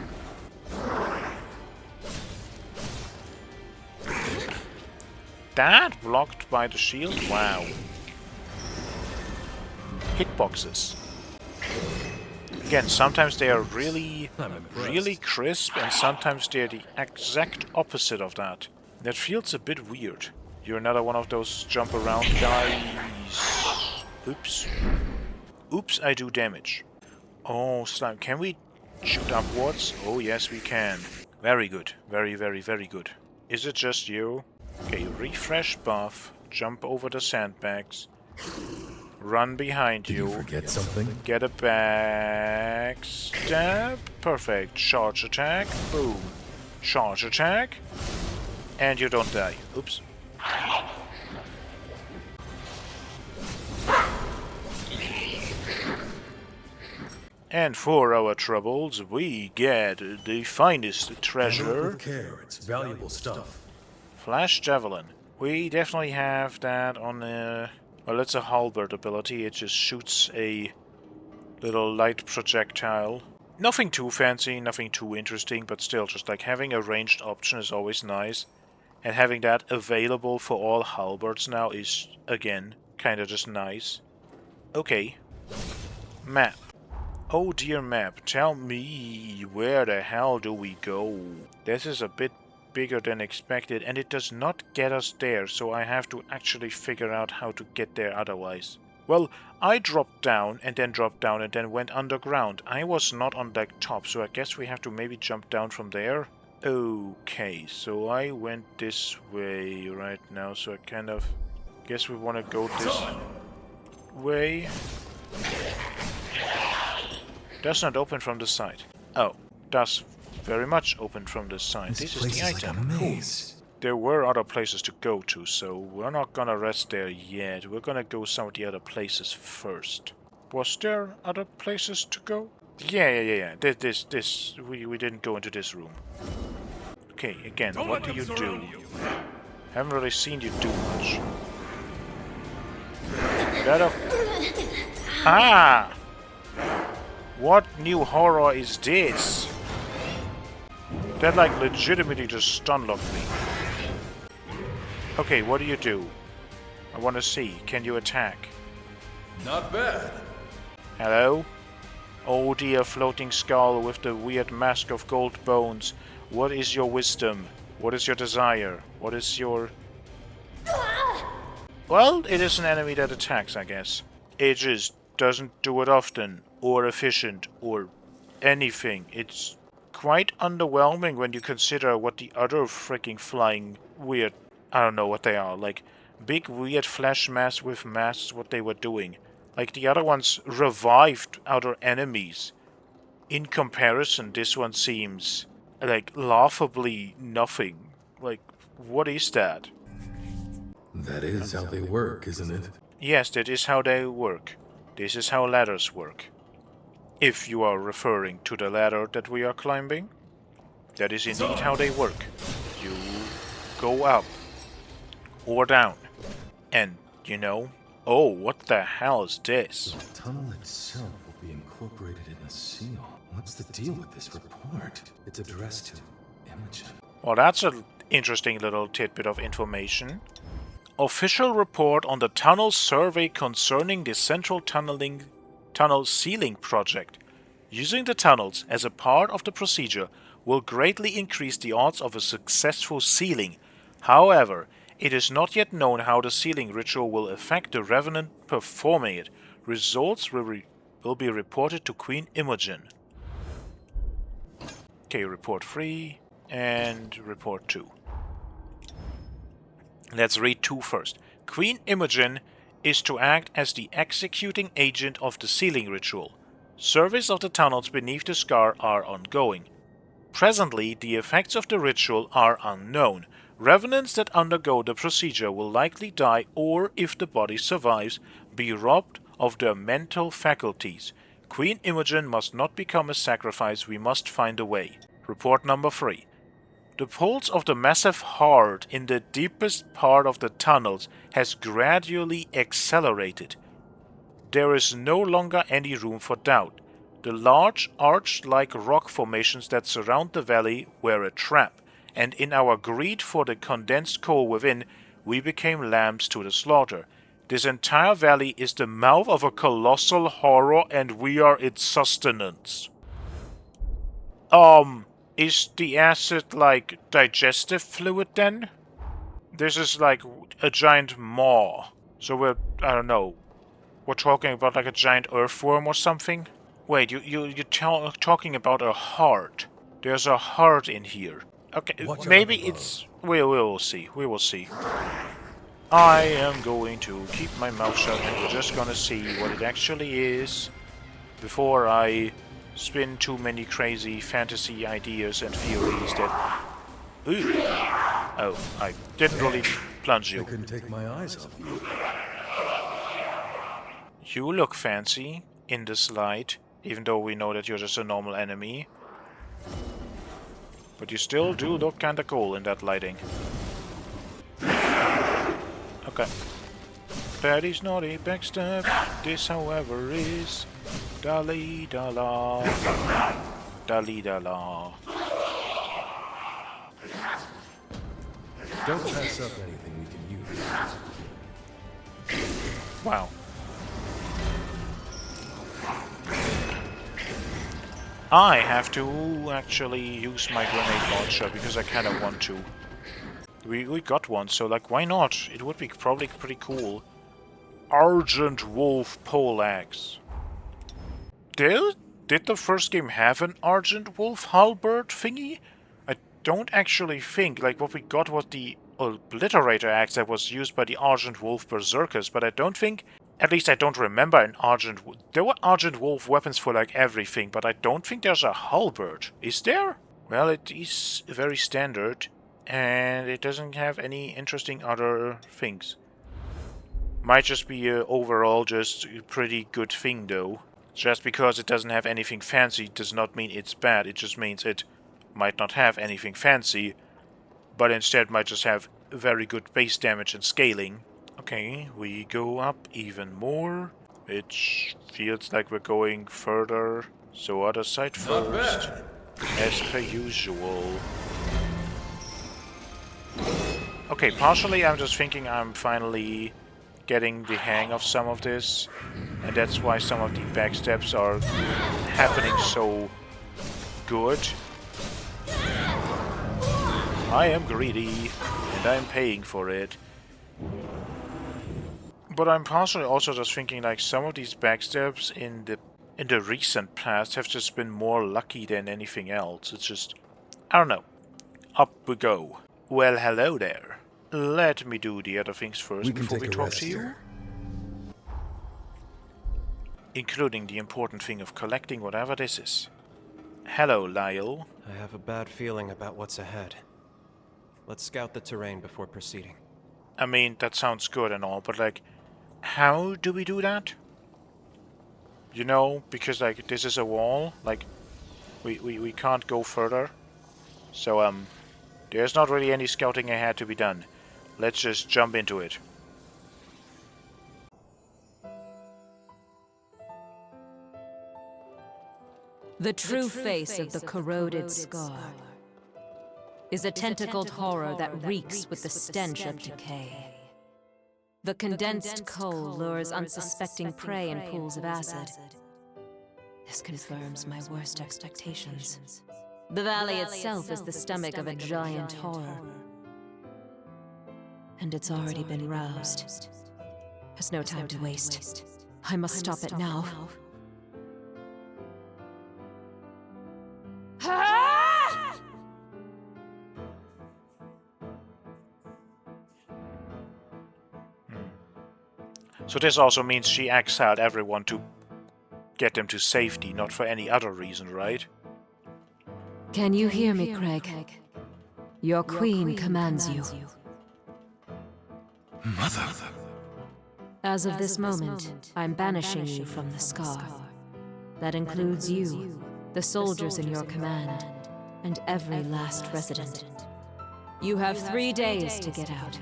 That blocked by the shield? Wow. Hitboxes. Again, sometimes they are really crisp, and sometimes they're the exact opposite of that. That feels a bit weird. You're another one of those jump around guys. Oops. Oops, I do damage. Oh, slime. Can we shoot upwards? Oh, yes, we can. Very good. Very, very, very good. Is it just you? Okay, refresh buff. Jump over the sandbags. Run behind you. Did you forget something? Get a back stab. Perfect. Charge attack. Boom. Charge attack. And you don't die. Oops. And for our troubles, we get the finest treasure. With care, it's valuable stuff. Flash Javelin. We definitely have that on the... Well, it's a halberd ability. It just shoots a little light projectile. Nothing too fancy, nothing too interesting, but still, just like having a ranged option is always nice. And having that available for all halberds now is, again, kind of just nice. Okay. Map. Oh dear map, tell me, where the hell do we go? This is a bit bigger than expected, and it does not get us there, so I have to actually figure out how to get there otherwise. Well, I dropped down, and then went underground. I was not on the top, so I guess we have to maybe jump down from there. Okay, so I went this way right now, so I kind of guess we want to go this way. Does not open from the side. Oh, does very much open from the side. This is the item. Like there were other places to go to, so we're not gonna rest there yet. We're gonna go some of the other places first. Was there other places to go? Yeah. We didn't go into this room. Okay, again, what do you do? Haven't really seen you do much. Ah! What new horror is this? That like legitimately just stun-locked me. Okay, what do you do? I want to see. Can you attack? Not bad. Hello? Oh dear floating skull with the weird mask of gold bones. What is your wisdom? What is your desire? What is your... Well, it is an enemy that attacks, I guess. It just doesn't do it often, or efficient, or anything. It's quite underwhelming when you consider what the other freaking flying weird... I don't know what they are, like big weird flash masks with masks, what they were doing. Like the other ones revived other enemies. In comparison, this one seems like laughably nothing. Like, what is that? That is how they work, isn't it? Yes, that is how they work. This is how ladders work. If you are referring to the ladder that we are climbing, that is indeed how they work. You go up or down, and, you know, oh, what the hell is this? The tunnel itself will be incorporated in the seal. What's the deal with this report? It's addressed to Imogen. Well, that's an interesting little tidbit of information. Official report on the tunnel survey concerning the central tunnel sealing project. Using the tunnels as a part of the procedure will greatly increase the odds of a successful sealing. However, it is not yet known how the sealing ritual will affect the Revenant performing it. Results will will be reported to Queen Imogen. Okay, report 3 and report 2. Let's read 2 first. Queen Imogen is to act as the executing agent of the sealing ritual. Surveys of the tunnels beneath the scar are ongoing. Presently, the effects of the ritual are unknown. Revenants that undergo the procedure will likely die or, if the body survives, be robbed of their mental faculties. Queen Imogen must not become a sacrifice. We must find a way. Report number 3. The pulse of the massive heart in the deepest part of the tunnels has gradually accelerated. There is no longer any room for doubt. The large, arch-like rock formations that surround the valley were a trap, and in our greed for the condensed coal within, we became lambs to the slaughter. This entire valley is the mouth of a colossal horror, and we are its sustenance. Is the acid like digestive fluid then? This is like a giant maw. So I don't know, we're talking about like a giant earthworm or something? Wait, you're talking about a heart. There's a heart in here. Okay, maybe it's... We will see. We will see. I am going to keep my mouth shut and we're just gonna see what it actually is before I spin too many crazy fantasy ideas and theories that... Ooh. Oh, I didn't really plunge you. I couldn't take my eyes off you. You look fancy in this light, even though we know that you're just a normal enemy. But you still do look kinda cool in that lighting. Okay. Daddy's naughty backstab. This, however, is... Dali-da-la. Dali-da-la. Don't pass up anything we can use. Wow. I have to actually use my grenade launcher because I kind of want to. We got one, so like why not? It would be probably pretty cool. Argent Wolf Poleaxe. Did the first game have an Argent Wolf halberd thingy? I don't actually think. Like what we got was the Obliterator axe that was used by the Argent Wolf Berserkers, but I don't think... At least I don't remember an Argent... There were Argent Wolf weapons for like everything, but I don't think there's a halberd. Is there? Well, it is very standard, and it doesn't have any interesting other things. Might just be a overall just a pretty good thing though. Just because it doesn't have anything fancy does not mean it's bad, it just means it might not have anything fancy, but instead might just have very good base damage and scaling. Okay, we go up even more. It feels like we're going further. So other side first. As per usual. Okay, partially I'm just thinking I'm finally getting the hang of some of this. And that's why some of the backsteps are happening so good. I am greedy, and I'm paying for it. But I'm partially also just thinking like some of these backsteps in the recent past have just been more lucky than anything else. It's just, I don't know. Up we go. Well, hello there. Let me do the other things first before we talk to you. Including the important thing of collecting whatever this is. Hello, Lyle. I have a bad feeling about what's ahead. Let's scout the terrain before proceeding. I mean, that sounds good and all, but like, how do we do that? You know, because like, this is a wall, like, we can't go further. So, there's not really any scouting ahead to be done. Let's just jump into it. The true face of the corroded scar is a tentacled horror that reeks with the stench of decay. The condensed coal lures unsuspecting prey in pools of acid. This confirms my worst expectations. The valley itself is the stomach of a giant horror. And it's already been roused. There's no time to waste. I must stop it now. So this also means she exiled everyone to get them to safety, not for any other reason, right? Can you hear me, Craig? Your queen commands you. Mother. As of this moment, I'm banishing you from the Scar. That includes you, the soldiers in your command, and every last resident. You have 3 days to get out.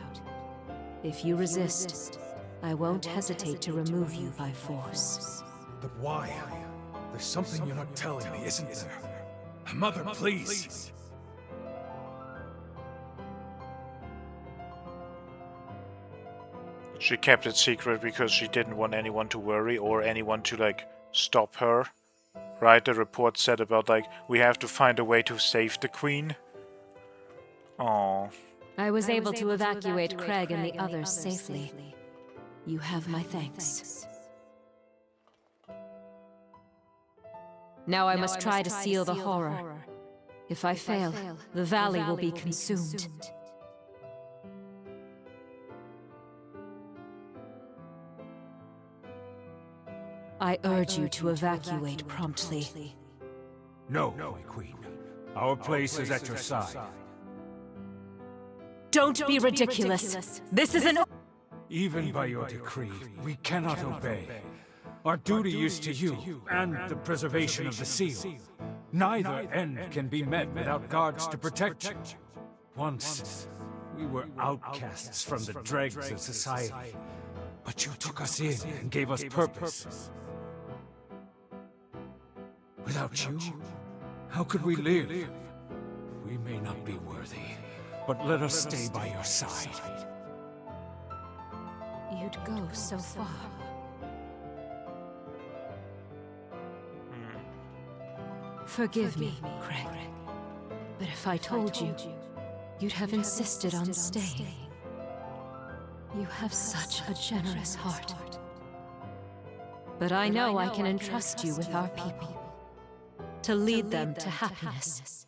If you resist, I won't hesitate to remove you by force. But why? There's something you're not telling me, isn't there? Mother, please! She kept it secret because she didn't want anyone to worry or anyone to, like, stop her. Right? The report said about, like, we have to find a way to save the queen. Aww. I was able to evacuate Craig and the others safely. You have my thanks. Now I must try to seal the horror. If I fail, the valley will be consumed. I urge you to evacuate promptly. No, my queen. Our place is at your side. Don't be ridiculous. This is an... Even by your decree, we cannot obey. Our duty is to you, and the preservation of the seal. Neither end can be met without guards to protect you. Once, we were outcasts from the dregs of society. But you took us in and gave us purpose. Without you, how could we live? We may not be worthy, but let us stay by your side. You'd go so far. Forgive me, Craig. But if I told you, you'd have insisted on staying. You have such a generous heart. But I know I can entrust you with our people, to lead them to happiness.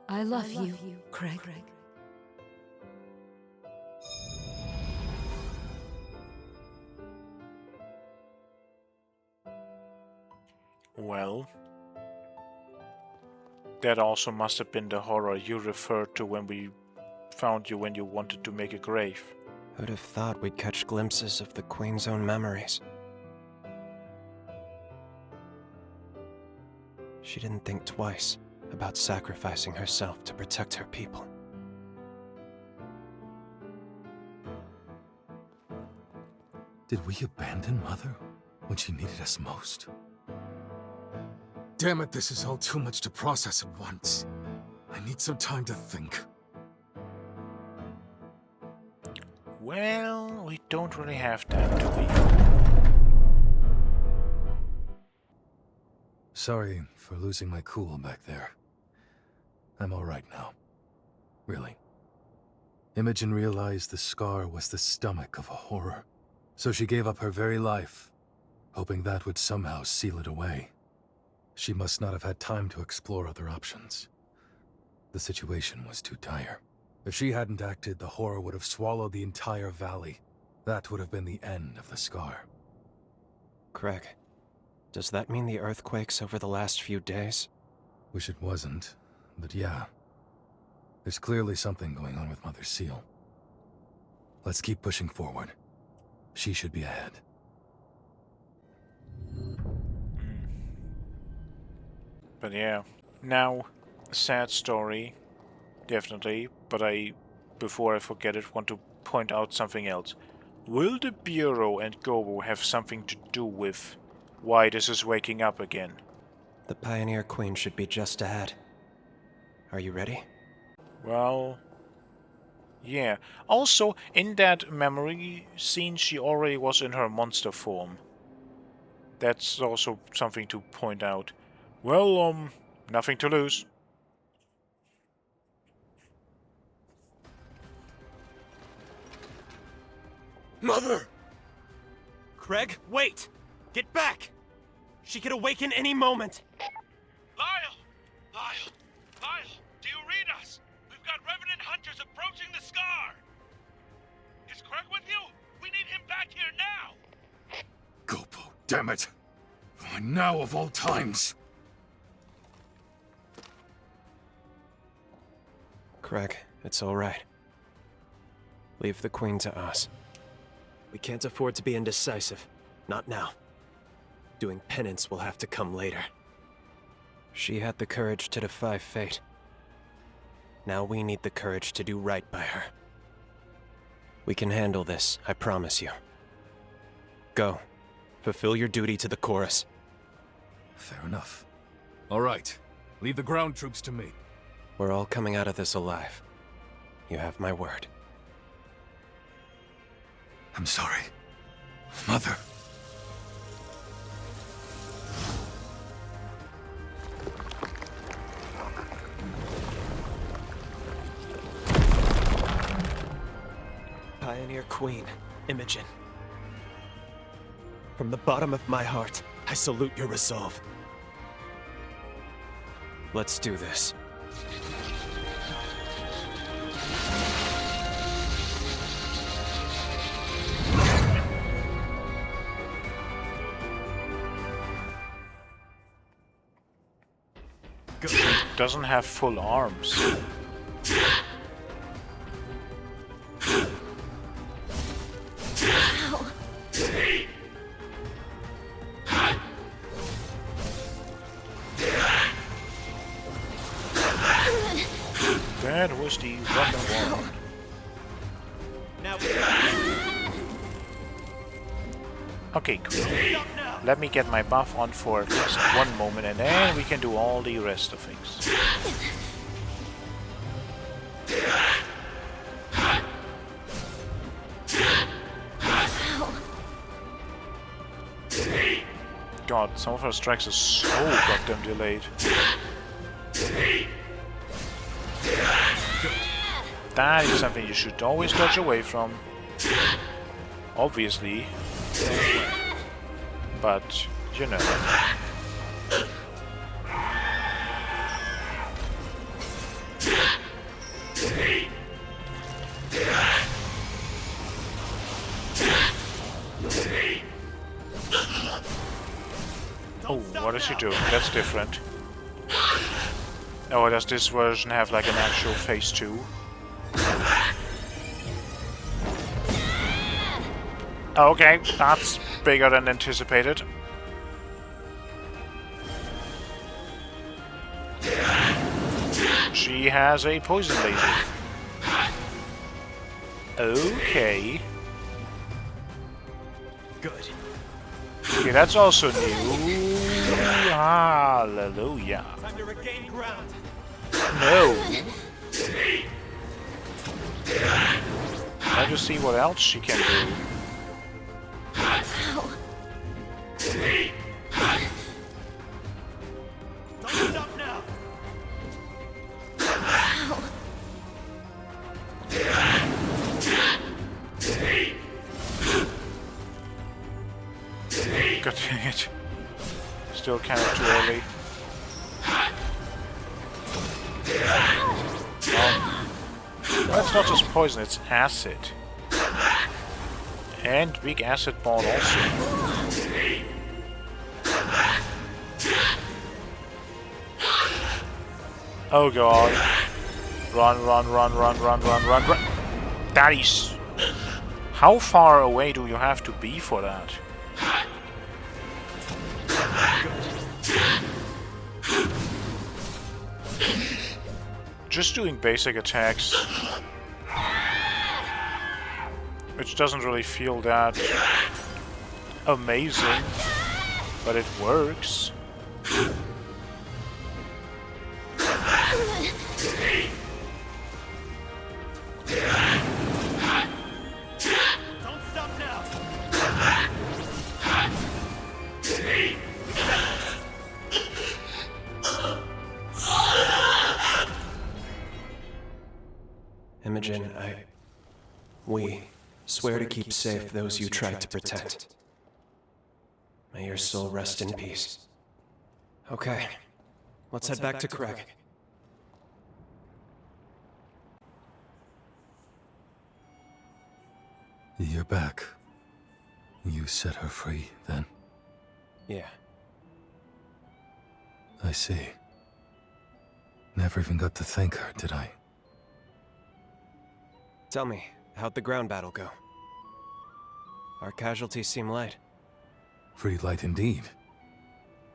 I love you, Craig. Well, that also must have been the horror you referred to when we found you when you wanted to make a grave. Who'd have thought we'd catch glimpses of the Queen's own memories? She didn't think twice about sacrificing herself to protect her people. Did we abandon Mother when she needed us most? Damn it, this is all too much to process at once. I need some time to think. Well, we don't really have that, do we? Sorry for losing my cool back there. I'm alright now. Really. Imogen realized the scar was the stomach of a horror, so she gave up her very life, hoping that would somehow seal it away. She must not have had time to explore other options. The situation was too dire. If she hadn't acted, the horror would have swallowed the entire valley. That would have been the end of the scar. Craig, does that mean the earthquakes over the last few days? Wish it wasn't, but yeah. There's clearly something going on with Mother Seal. Let's keep pushing forward. She should be ahead. But yeah, now, a sad story, definitely, but before I forget it, want to point out something else. Will the Bureau and Gobo have something to do with why this is waking up again? The Pioneer Queen should be just ahead. Are you ready? Well, yeah. Also, in that memory scene, she already was in her monster form. That's also something to point out. Well, nothing to lose. Mother! Craig, wait! Get back! She could awaken any moment! Lyle! Lyle! Lyle! Do you read us? We've got Revenant hunters approaching the Scar! here now! Gopo, damn it! Why now of all times? Craig, it's all right. Leave the Queen to us. We can't afford to be indecisive. Not now. Doing penance will have to come later. She had the courage to defy fate. Now we need the courage to do right by her. We can handle this, I promise you. Go. Fulfill your duty to the chorus. Fair enough. All right. Leave the ground troops to me. We're all coming out of this alive. You have my word. I'm sorry. Mother. Pioneer Queen, Imogen. From the bottom of my heart, I salute your resolve. Let's do this. Doesn't have full arms. That was the weapon one. Okay, cool. Let me get my buff on for at least one moment and then we can do all the rest of things. God, some of her strikes are so goddamn delayed. That is something you should always dodge away from. Obviously. But, you know. Oh, what is she doing? That's different. Oh, does this version have like an actual phase 2? Okay, that's bigger than anticipated. She has a poison laser. Okay. Good. Okay, that's also new. Hallelujah. Time to regain ground. No. Let's just see what else she can do. Don't stop now. God dang it. Still kind of too early. Well, it's not just poison, it's acid. And big acid ball also. Oh god. Run, run, run, run, run, run, run, run. That is... How far away do you have to be for that? Just doing basic attacks, which doesn't really feel that amazing, but it works. Don't stop now. Imogen, we swear to keep safe those you tried to protect. May your soul rest in peace. Okay, let's head back to Craig. You're back. You set her free, then? Yeah. I see. Never even got to thank her, did I? Tell me, how'd the ground battle go? Our casualties seem light. Pretty light indeed.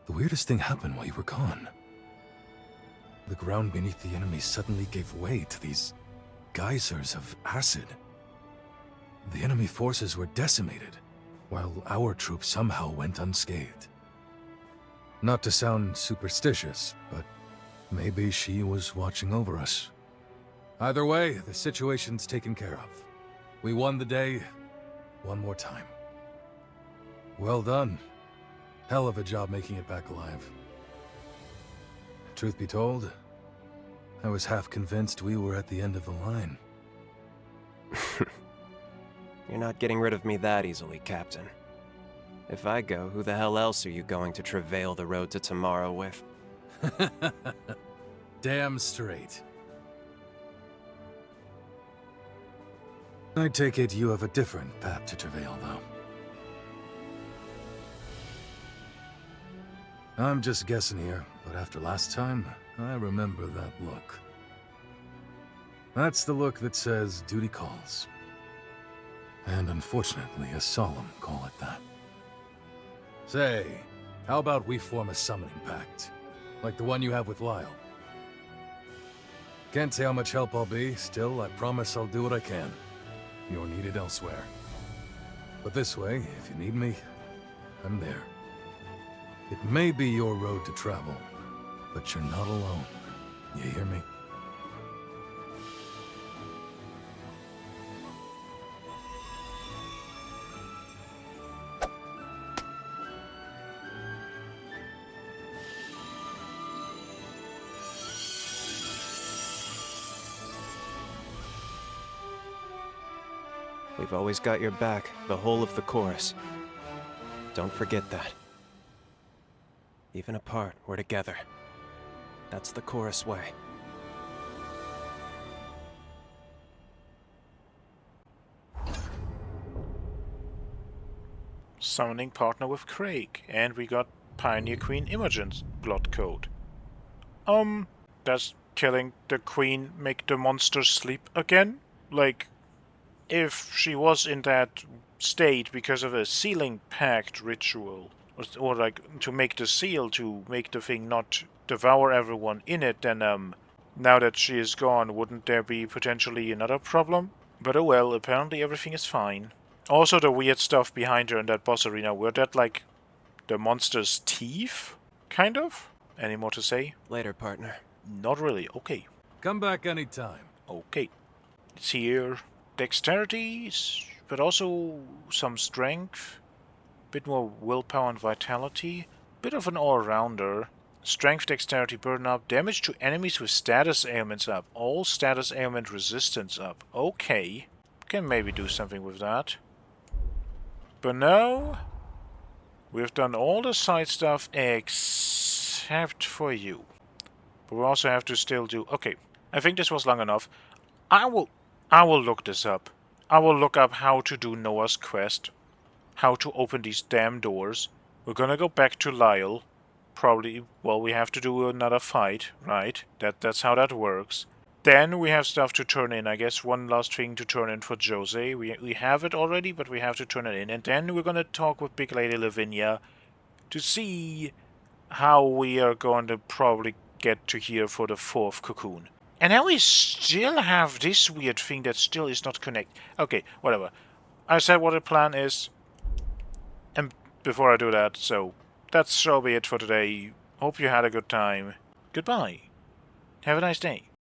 The weirdest thing happened while you were gone. The ground beneath the enemy suddenly gave way to these geysers of acid. The enemy forces were decimated, while our troops somehow went unscathed. Not to sound superstitious, but maybe she was watching over us. Either way, the situation's taken care of. We won the day one more time. Well done. Hell of a job making it back alive. Truth be told, I was half convinced we were at the end of the line. You're not getting rid of me that easily, Captain. If I go, who the hell else are you going to travail the road to tomorrow with? Damn straight. I take it you have a different path to travail, though. I'm just guessing here, but after last time, I remember that look. That's the look that says duty calls. And unfortunately, a solemn call at that. Say, how about we form a summoning pact? Like the one you have with Lyle? Can't say how much help I'll be, still, I promise I'll do what I can. You're needed elsewhere. But this way, if you need me, I'm there. It may be your road to travel, but you're not alone. You hear me? We've always got your back, the whole of the chorus. Don't forget that. Even apart, we're together. That's the chorus way. Summoning partner with Craig, and we got Pioneer Queen Imogen's blood code. Does killing the queen make the monster sleep again? Like, if she was in that state because of a sealing pact ritual, or like to make the seal to make the thing not devour everyone in it, then now that she is gone, wouldn't there be potentially another problem? But oh well, apparently everything is fine. Also the weird stuff behind her in that boss arena, were that like the monster's teeth? Kind of? Any more to say? Later, partner. Not really, okay. Come back anytime. Okay. It's here. Dexterity, but also some strength. Bit more willpower and vitality. Bit of an all-rounder. Strength, dexterity, burden up. Damage to enemies with status ailments up. All status ailment resistance up. Okay. Can maybe do something with that. But no. We've done all the side stuff except for you. But we also have to still do... Okay. I think this was long enough. I will look this up. I will look up how to do Noah's quest. How to open these damn doors. We're gonna go back to Lyle. Probably, well, we have to do another fight, right? That's how that works. Then we have stuff to turn in. I guess one last thing to turn in for Jose. We have it already, but we have to turn it in. And then we're gonna talk with Big Lady Lavinia to see how we are going to probably get to here for the 4th cocoon. And now we still have this weird thing that still is not connected. Okay, whatever. I said what the plan is. And before I do that, so that's shall be it for today. Hope you had a good time. Goodbye. Have a nice day.